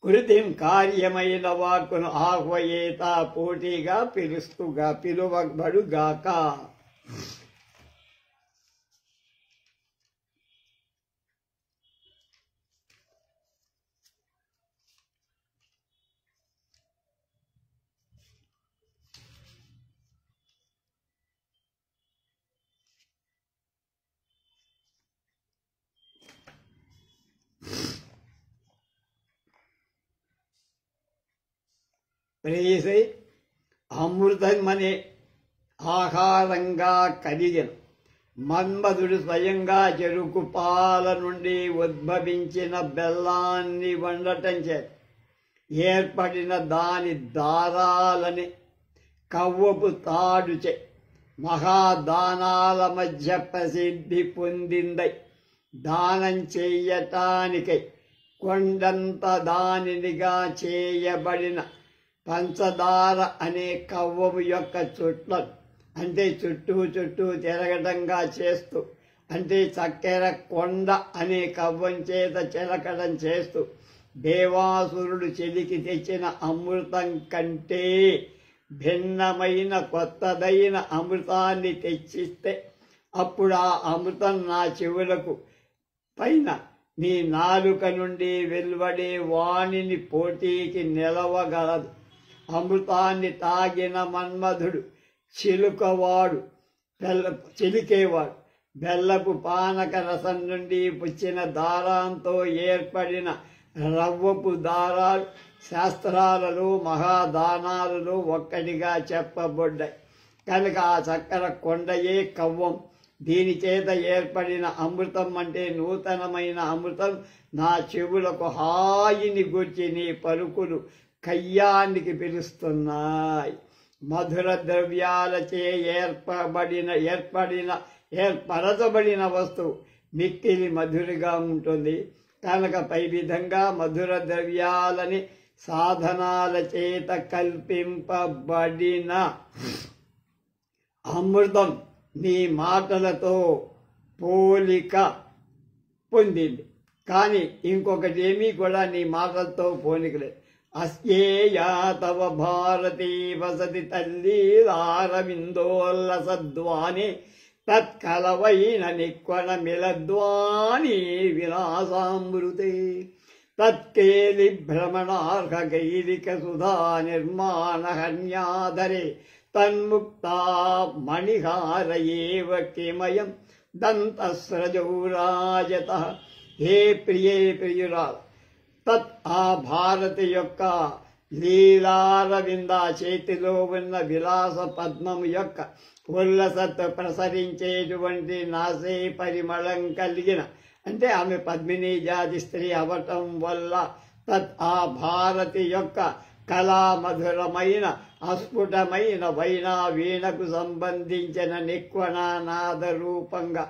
కృతిం కార్యమైన వాక్కును ఆహ్వయేత పోటీగా పిలువబడుగాక. ప్రేయసి అమృతమనే ఆహారంగా కలిగిన మన్మధుడు స్వయంగా చెరుకు పాల నుండి ఉద్భవించిన బెల్లాన్ని వండటం చేత ఏర్పడిన దాని దారాలని కవ్వపు తాడుచే మహాదానాల మధ్య ప్రసిద్ధి పొందిందై దానం చెయ్యటానికై కొండంత దానినిగా చేయబడిన పంచదార అనే కవ్వము యొక్క చుట్లను అంటే చుట్టూ తిరగటంగా చేస్తూ అంటే చక్కెర కొండ అనే కవ్వం చేత చిలకడం చేస్తూ దేవాసురుడు చెలికి తెచ్చిన అమృతం కంటే భిన్నమైన కొత్తదైన అమృతాన్ని తెచ్చిస్తే అప్పుడు ఆ అమృతం నా చెవులకు పైన నీ నాలుక నుండి వెలువడే వాణిని పోటీకి నిలవగలదు. అమృతాన్ని తాగిన మన్మధుడు చిలికేవాడు బెల్లపు పానక రసం నుండి పుచ్చిన దారాంతో ఏర్పడిన రవ్వపు దారాలు శాస్త్రాలలో మహాదానాలలో ఒక్కటిగా చెప్పబడ్డాయి కనుక ఆ చక్కెర కొండయే కవ్వం. దీని చేత ఏర్పడిన అమృతం అంటే నూతనమైన అమృతం నా చెవులకు హాయిని గుర్చి నీ పలుకులు కయ్యానికి పిలుస్తున్నాయి. మధుర ద్రవ్యాలచే ఏర్పరచబడిన వస్తువు మిక్కిలి మధురగా ఉంటుంది కనుక పై విధంగా మధుర ద్రవ్యాలని సాధనాల చేత కల్పింపబడిన అమృతం నీ మాటలతో పోలిక పొందింది కానీ ఇంకొకటి ఏమీ కూడా నీ మాటలతో పోలికలేదు. అస్యేయా తవ భారతీ వసతి తల్లీరారవిందోల్లసద్వాని తత్కలవైన నిక్వణ మిలద్వాని విలాసామృతే తత్కేలి భ్రమణార్హ గైరిక సుధా నిర్మాణ హన్యాధరే తన్ముక్తా మణిహార ఏవ కిమయం దంతస్రజౌరాజత. హే ప్రియే ప్రియురాలు, తత్ ఆ భారతి యొక్క లీలారవింద చేతిలో ఉన్న విలాస పద్మము యొక్క ఉల్లసత్ ప్రసరించేటువంటి నాసే పరిమళం కలిగిన అంటే ఆమె పద్మిని జాతి స్త్రీ అవటం వల్ల తత్ ఆ భారతి యొక్క కళామధురమైన అస్ఫుటమైన వైనా వీణకు సంబంధించిన నిక్వణానాద రూపంగా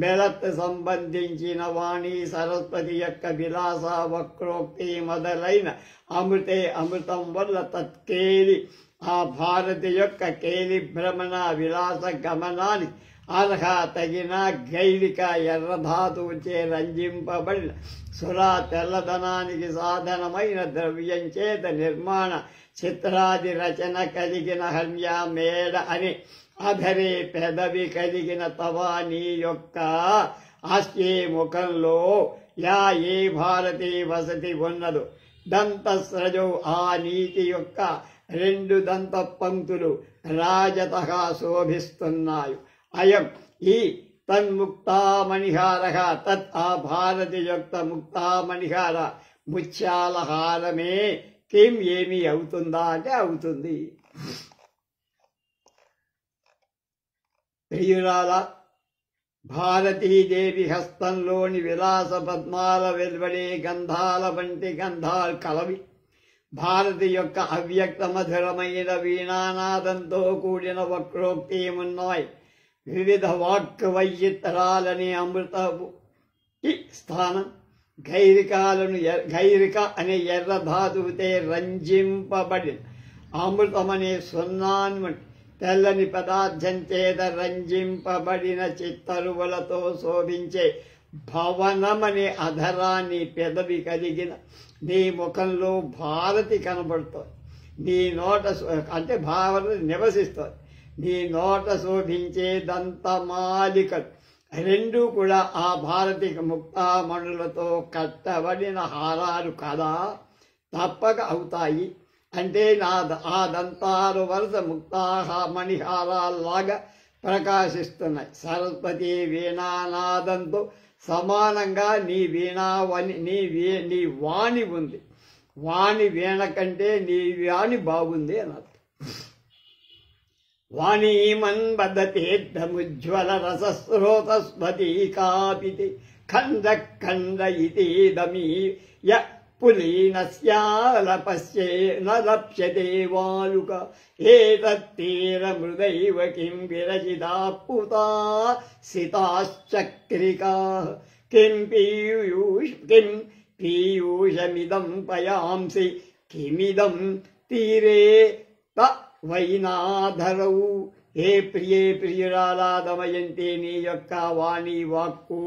మెలత్ సంబంధించిన వాణి సరస్వతి యొక్క విలాస వక్రోక్తి మొదలైన అమృతే అమృతం వల్ల తత్కేలి ఆ భారతి యొక్క కేలి భ్రమణ విలాస గమనాన్ని అర్హ తగిన గైరిక ఎర్రధాతువుచే రంజింపబడిన సురా తెల్లదనానికి సాధనమైన ద్రవ్యం చేత నిర్మాణ చిత్రాది రచన కలిగిన హన్య మేడ అని అధరే పెదవి కలిగిన తవా నీ యొక్క ఆస్యే ముఖంలో యా ఏ భారతీ వసతి ఉన్నదో దంతస్రజో ఆ నీతి యొక్క 2 దంత పంక్తులు రాజతగా శోభిస్తున్నాయి. అయం ఈ తన్ముక్తామణిహార తత్ ఆ భారతి యొక్క ముక్తామణిహార ముత్యాలహారమే కిం ఏమి అవుతుందా అంటే అవుతుంది. ప్రియురాల భారతీదేవి హస్తంలోని విలాస పద్మాల వెలువడే గంధాల వంటి గంధాలు కలవి. భారతి యొక్క అవ్యక్త మధురమైన వీణానాదంతో కూడిన వక్రోక్తి ఉన్నాయి. వివిధ వాక్ వైచిత్రాలని అమృతపు స్థానం. గైరిక అనే ఎర్ర ధాతువుతే రంజింపబడిన అమృతమనే సున్నాన్మ తెల్లని పదార్థం చేత రంజింపబడిన చిత్తరువులతో శోభించే భవనమనే అధరాన్ని పెదవి కలిగిన నీ ముఖంలో భారతి కనబడుతోంది. నీ నోట అంటే భారతి నివసిస్తోంది. నీ నోట శోభించే దంతమాలికలు రెండూ కూడా ఆ భారతిక ముక్తామణులతో కట్టబడిన హారాలు కదా, తప్పక అవుతాయి. అంటే ఆ దంతాలు వరుస మణిహారాల్లాగా ప్రకాశిస్తున్నాయి. సరస్వతి వీణానాదంతో సమానంగా నీ నీ వాణి ఉంది. వాణి వీణ కంటే నీ వాణి బాగుంది అన్నారు. వాణీమన్వదతేద్దముజ్వల రసస్రోతస్వతీ కాపితి ఖండ ఖండ ఇతేదమీ య పులీనస్యాలపశ్యే న లప్స్యతే వాలుక ఏతత్తీరమృదైవ కిం విరచితా పుతా సితాశ్చక్రికా కిం పీయూషమిదం పయాంసి కిమిదం తీరే త వైనాధరౌ. ఏ ప్రియురాలా దమయంతి, నీ యొక్క వాణి వాక్కు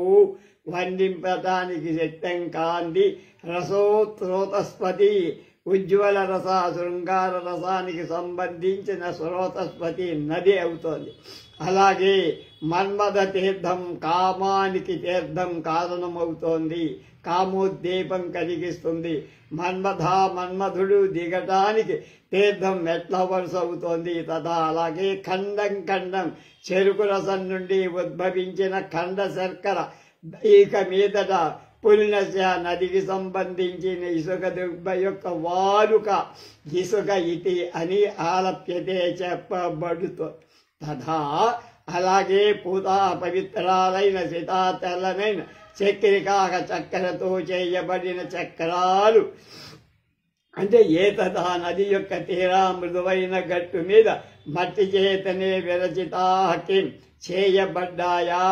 వర్ణింపటానికి శక్తం కాంది. రసోత్రోతస్పతి ఉజ్వల రస శృంగార రసానికి సంబంధించిన స్రోతస్పతి నది అవుతోంది. అలాగే మన్మథ తీర్థం కామానికి తీర్థం కారణమవుతోంది, కామోద్దీపం కలిగిస్తుంది. మన్మధుడు దిగటానికి తీర్థం మెట్ల వరుస అవుతోంది. తదా అలాగే ఖండం ఖండం చెరుకు రసం నుండి ఉద్భవించిన ఖండ శర్కర ఇక మీదట పుల్నశ నదికి సంబంధించిన ఇసుక దుబ్బ యొక్క వాలుక ఇసుక ఇతి అని ఆలప్యతే చెప్పబడుతోంది. తథా అలాగే పూతా పవిత్రాలైన సీతా తెల్లనైన చక్రికాక చక్కెరతో చేయబడిన చక్రాలు అంటే ఏతదా నది యొక్క తీరా మృదువైన గట్టు మీద మట్టి చేతనే విరచితాకి చేయబడ్డాయా.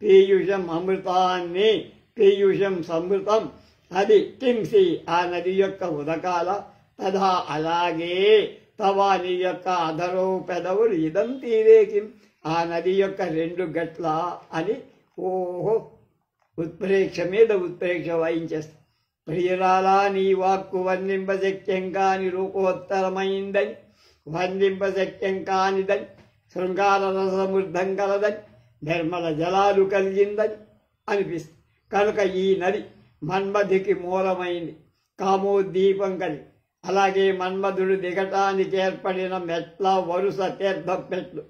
పీయూషం అమృతాన్ని, పీయూషం సమృతం అది కింసి ఆ నది యొక్క ఉదకాల. తదా అలాగే తవా నీ యొక్క అధరో పెదవులు ఇదం తీరేకిం ఆ నది యొక్క రెండు గట్ల అని ఓహో ఉత్ప్రేక్ష మీద ఉత్ప్రేక్ష వాయించేస్తా. ప్రియురాలా నీ వాక్కు వర్ణింపశక్యం కాని రూపోత్తరమైందని, వర్ణింపశక్యం కానిదని, శృంగార రసమృద్ధం కలదని, నిర్మల జలాలు కలిగిందని అనిపిస్తుంది. కనుక ఈ నది మన్మథుకి మూలమైంది, కామోద్దీపం కలిగి. అలాగే మన్మధుడు దిగటానికి ఏర్పడిన మెట్ల వరుస తీర్థ మెట్లు,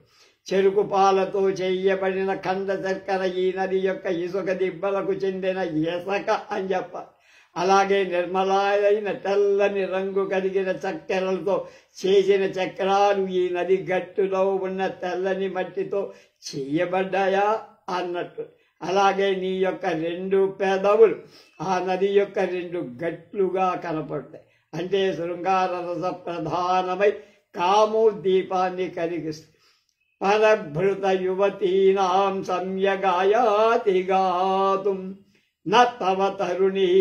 చెరుకు పాలతో చేయబడిన ఖండ శర్కర ఈ నది యొక్క ఇసుక దిబ్బలకు చెందిన ఇసక అని చెప్పాలి. అలాగే నిర్మలైన తెల్లని రంగు కలిగిన చక్కెరలతో చేసిన చక్రాలు ఈ నది గట్టులో ఉన్న తెల్లని మట్టితో చేయబడ్డాయా అన్నట్టు. అలాగే నీ యొక్క రెండు పెదవులు ఆ నది యొక్క రెండు గట్లుగా కనపడతాయి. అంటే శృంగార రస ప్రధానమై కామోద్దీపాన్ని కలిగిస్తుంది. పరభృత యువతీనాం సంయగాయాతి గాతుం న తవ తరుణీ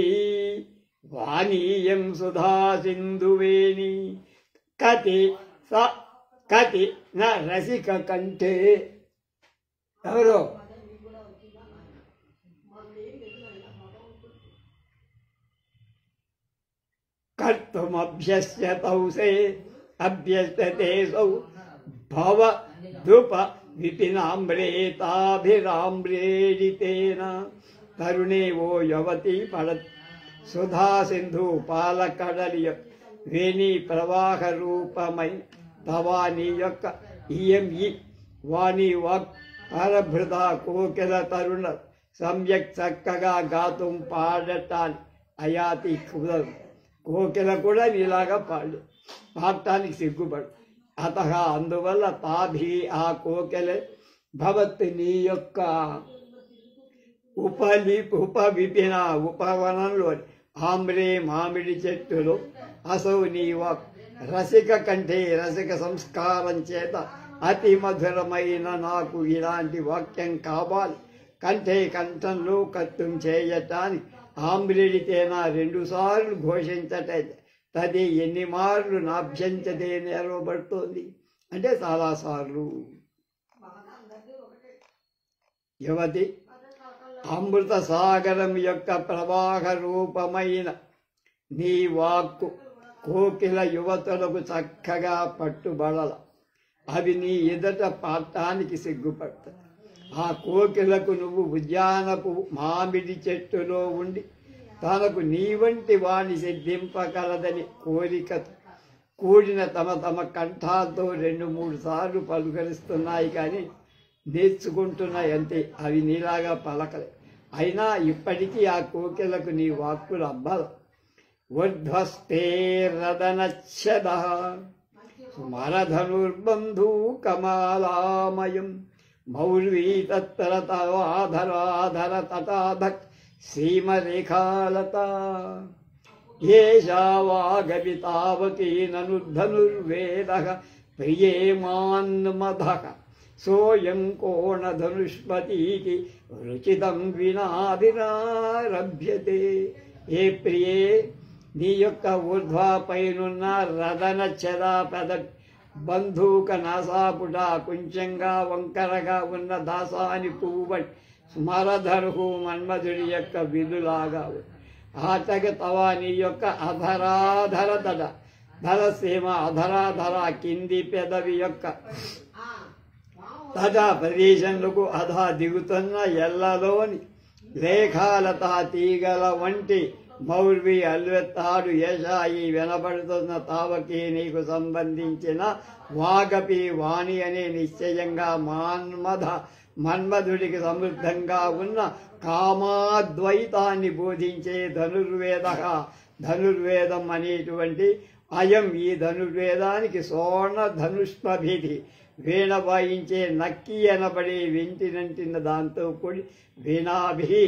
వాణీయం సుధా సింధువేణి కతి న రసిక కంఠే. ఎవరో కర్తుమభ్యస్యతౌసే అభ్యస్తేసౌ భవ ధృప విపినామ్రేతాభిరామ్రేడితేన తరుణే ఓ యువతి పడత్ సుధా సింధు పాలకడలి వేణి ప్రవాహ రూపమై తవా నీ యొక్క ఇయం ఈ వాణి వాక్ పరభృత కోకిల తరుణ సమ్యక్ చక్కగా గాతుం పాడటానికి అయాతి కుదరదు. కోకిల కూడా నీలాగా పాడటానికి సిగ్గుపడు. అత అందువల్ల తాభి ఆ కోకిల భవత్ నీ యొక్క ఉపవిపిన ఉపవనంలో ఆమ్రే మామిడి చెట్టులో అసౌ నీ రసిక కంటే రసిక సంస్కారం చేత అతి మధురమైన నాకు ఇలాంటి వాక్యం కావాలి. కంఠే కంఠంలో కత్తం చేయటానికి ఆమ్రేడితేనా 2 సార్లు ఘోషించటైతే తది ఎన్ని మార్లు నాభ్యంచతే నెరవబడుతోంది అంటే చాలాసార్లు. యువతి అమృత సాగరం యొక్క ప్రవాహ రూపమైన నీ వాక్కు కోకిల యువతులకు చక్కగా పట్టుబడల. అవి నీ ఎదుట పాడటానికి సిగ్గుపడతాయి. ఆ కోకిలకు నువ్వు ఉద్యానపు మామిడి చెట్టులో ఉండి తనకు నీ వంటి వాణి సిద్ధింపగలదని కోరికతో కూడిన తమ తమ కంఠాలతో 2-3 సార్లు పలుకరిస్తున్నాయి కానీ నేర్చుకుంటున్నాయి అంతే. అవి నీలాగా పలకలే. అయినా ఇప్పటికీ ఆ కోకిలకు నీ వాక్కులు అబ్బల. ఊర్ధ్వస్తే రదనచ్చద స్మరధనుర్బంధూ కమలామయం మౌర్వీ తత్రతవాధరాధర తటాధక్ సీమరేఖాలత ఏషా వాగవితావకీ నను ధనుర్వేదః ప్రియేమాన్మధః సోయం కోణధనుష్పతీతి రుచితం వినాభిరారభ్యతే. ఏ ప్రియే, నీ యొక్క ఊర్ధ్వపైనున్న రదన చెద బంధూక నాసాపుట కొంచెంగా వంకరగా ఉన్న దాసాని పువ్వు స్మరధరు మన్మధుడి యొక్క విధులాగా ఆటగ తవా నీ యొక్క అధరాధర ధరసీమ అధరాధర కింది పెదవి యొక్క తదా ప్రదేశంలో అధా దిగుతున్న ఎల్లలోని రేఖాలత తీగల వంటి మౌర్వి అల్వెత్తాడు యశాయి వినబడుతున్న తావకి నీకు సంబంధించిన వాగపి వాణి అనే నిశ్చయంగా మన్మధుడికి సమృద్ధంగా ఉన్న కామాద్వైతాన్ని బోధించే ధనుర్వేదం అనేటువంటి అయం ఈ ధనుర్వేదానికి సోణ ధనుష్మభిధి వీణ వాయించే నక్కి అనబడే వింటినంటిన దాంతో కూడి వీణాభి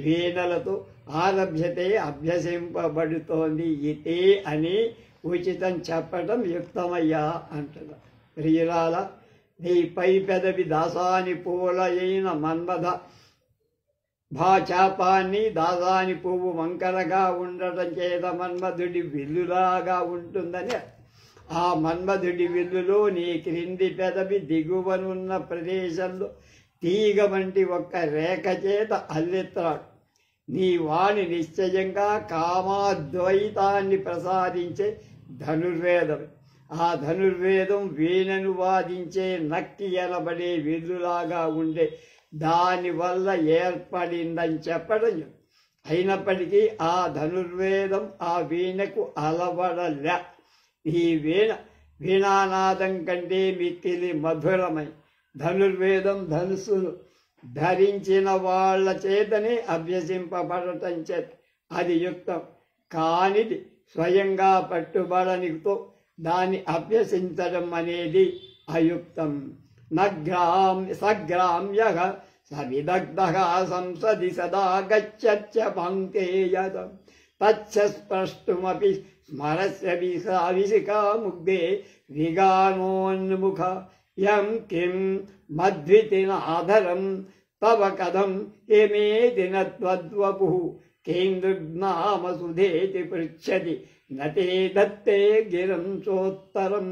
వీణలతో ఆరభ్యతే అభ్యసింపబడుతోంది. ఇతే అని ఉచితం చెప్పటం యుక్తమయ్యా అంటున్నా. ప్రియురాల, నీ పై పెదవి దాసాని పూలయైన మన్మథ భాచాపాన్ని దాసాని పువ్వు వంకరగా ఉండటం చేత మన్మధుడి విల్లులాగా ఉంటుందని. ఆ మన్మధుడి విల్లులో నీ క్రింది పెదవి దిగువనున్న ప్రదేశంలో తీగ వంటి ఒక్క రేఖ చేత అల్లెత్తాడు. నీ వాణి నిశ్చయంగా కామాద్వైతాన్ని ప్రసాదించే ధనుర్వేదం. ఆ ధనుర్వేదం వీణను వాదించే నక్కి ఎనబడే విల్లులాగా ఉండే దానివల్ల ఏర్పడిందని చెప్పడం. అయినప్పటికీ ఆ ధనుర్వేదం ఆ వీణకు అలవడలే. ఈ వీణానాదం కంటే మిక్కిలి మధురమై ధనుర్వేదం ధనుసును ధరించిన వాళ్ళ చేతనే అభ్యసింపబడటం చేత అది యుక్తం. కానిది స్వయంగా పట్టుబడనితో దాన్ని అభ్యసించడం అనేది అయుక్తం. సగ్రామ్య సవిదగ్ధ సంసది సదా గచ్చ పంక్తేయతం తచ్చస్పృష్టుమపి స్మరస్య విసికా ముగ్ధే విగానోన్ముఖ యం కిం మద్వితినాధరం తవ కథం ఏమేతి నత్వద్వపు కేంద్రనామ సుధేతి పృచ్చతి నటే దత్తే గిరం చోత్తరం.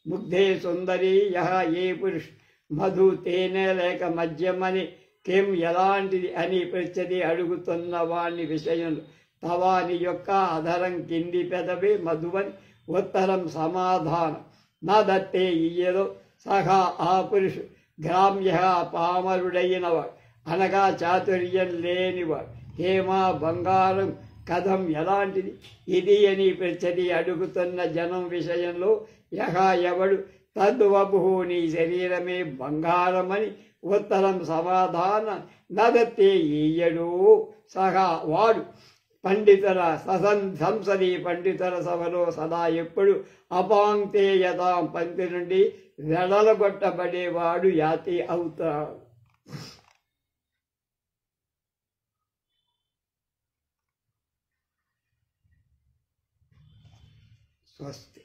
ముగ్ధే సుందరీ యహ ఏ పురుష్ మధు తేనె లేక మద్యమని కిం ఎలాంటిది అని పృచ్చతి అడుగుతున్న వాణ్ణి విషయంలో తవాని యొక్క అధరం కింది పెదవి మధువని ఉత్తరం సమాధానం. నా దత్తే ఇయ్యదో సహా ఆ పురుషు గ్రామ్య పామరుడైనవాడు అనగా చాతుర్యం లేనివాడు. హేమా బంగారం కథం ఎలాంటిది ఇది అని పృచ్చతి అడుగుతున్న జనం విషయంలో యహ ఎవడు తద్వపు నీ శరీరమే బంగారమని ఉత్తరం సమాధానం. నదత్తే ఈయడు సహా వాడు పండితుల సంసది పండితుల సభలో సదా ఎప్పుడు అపాంక్తేయతాం పంక్తి నుండి వెడలగొట్టబడేవాడు యాతి అవుతాడు. స్వస్తి.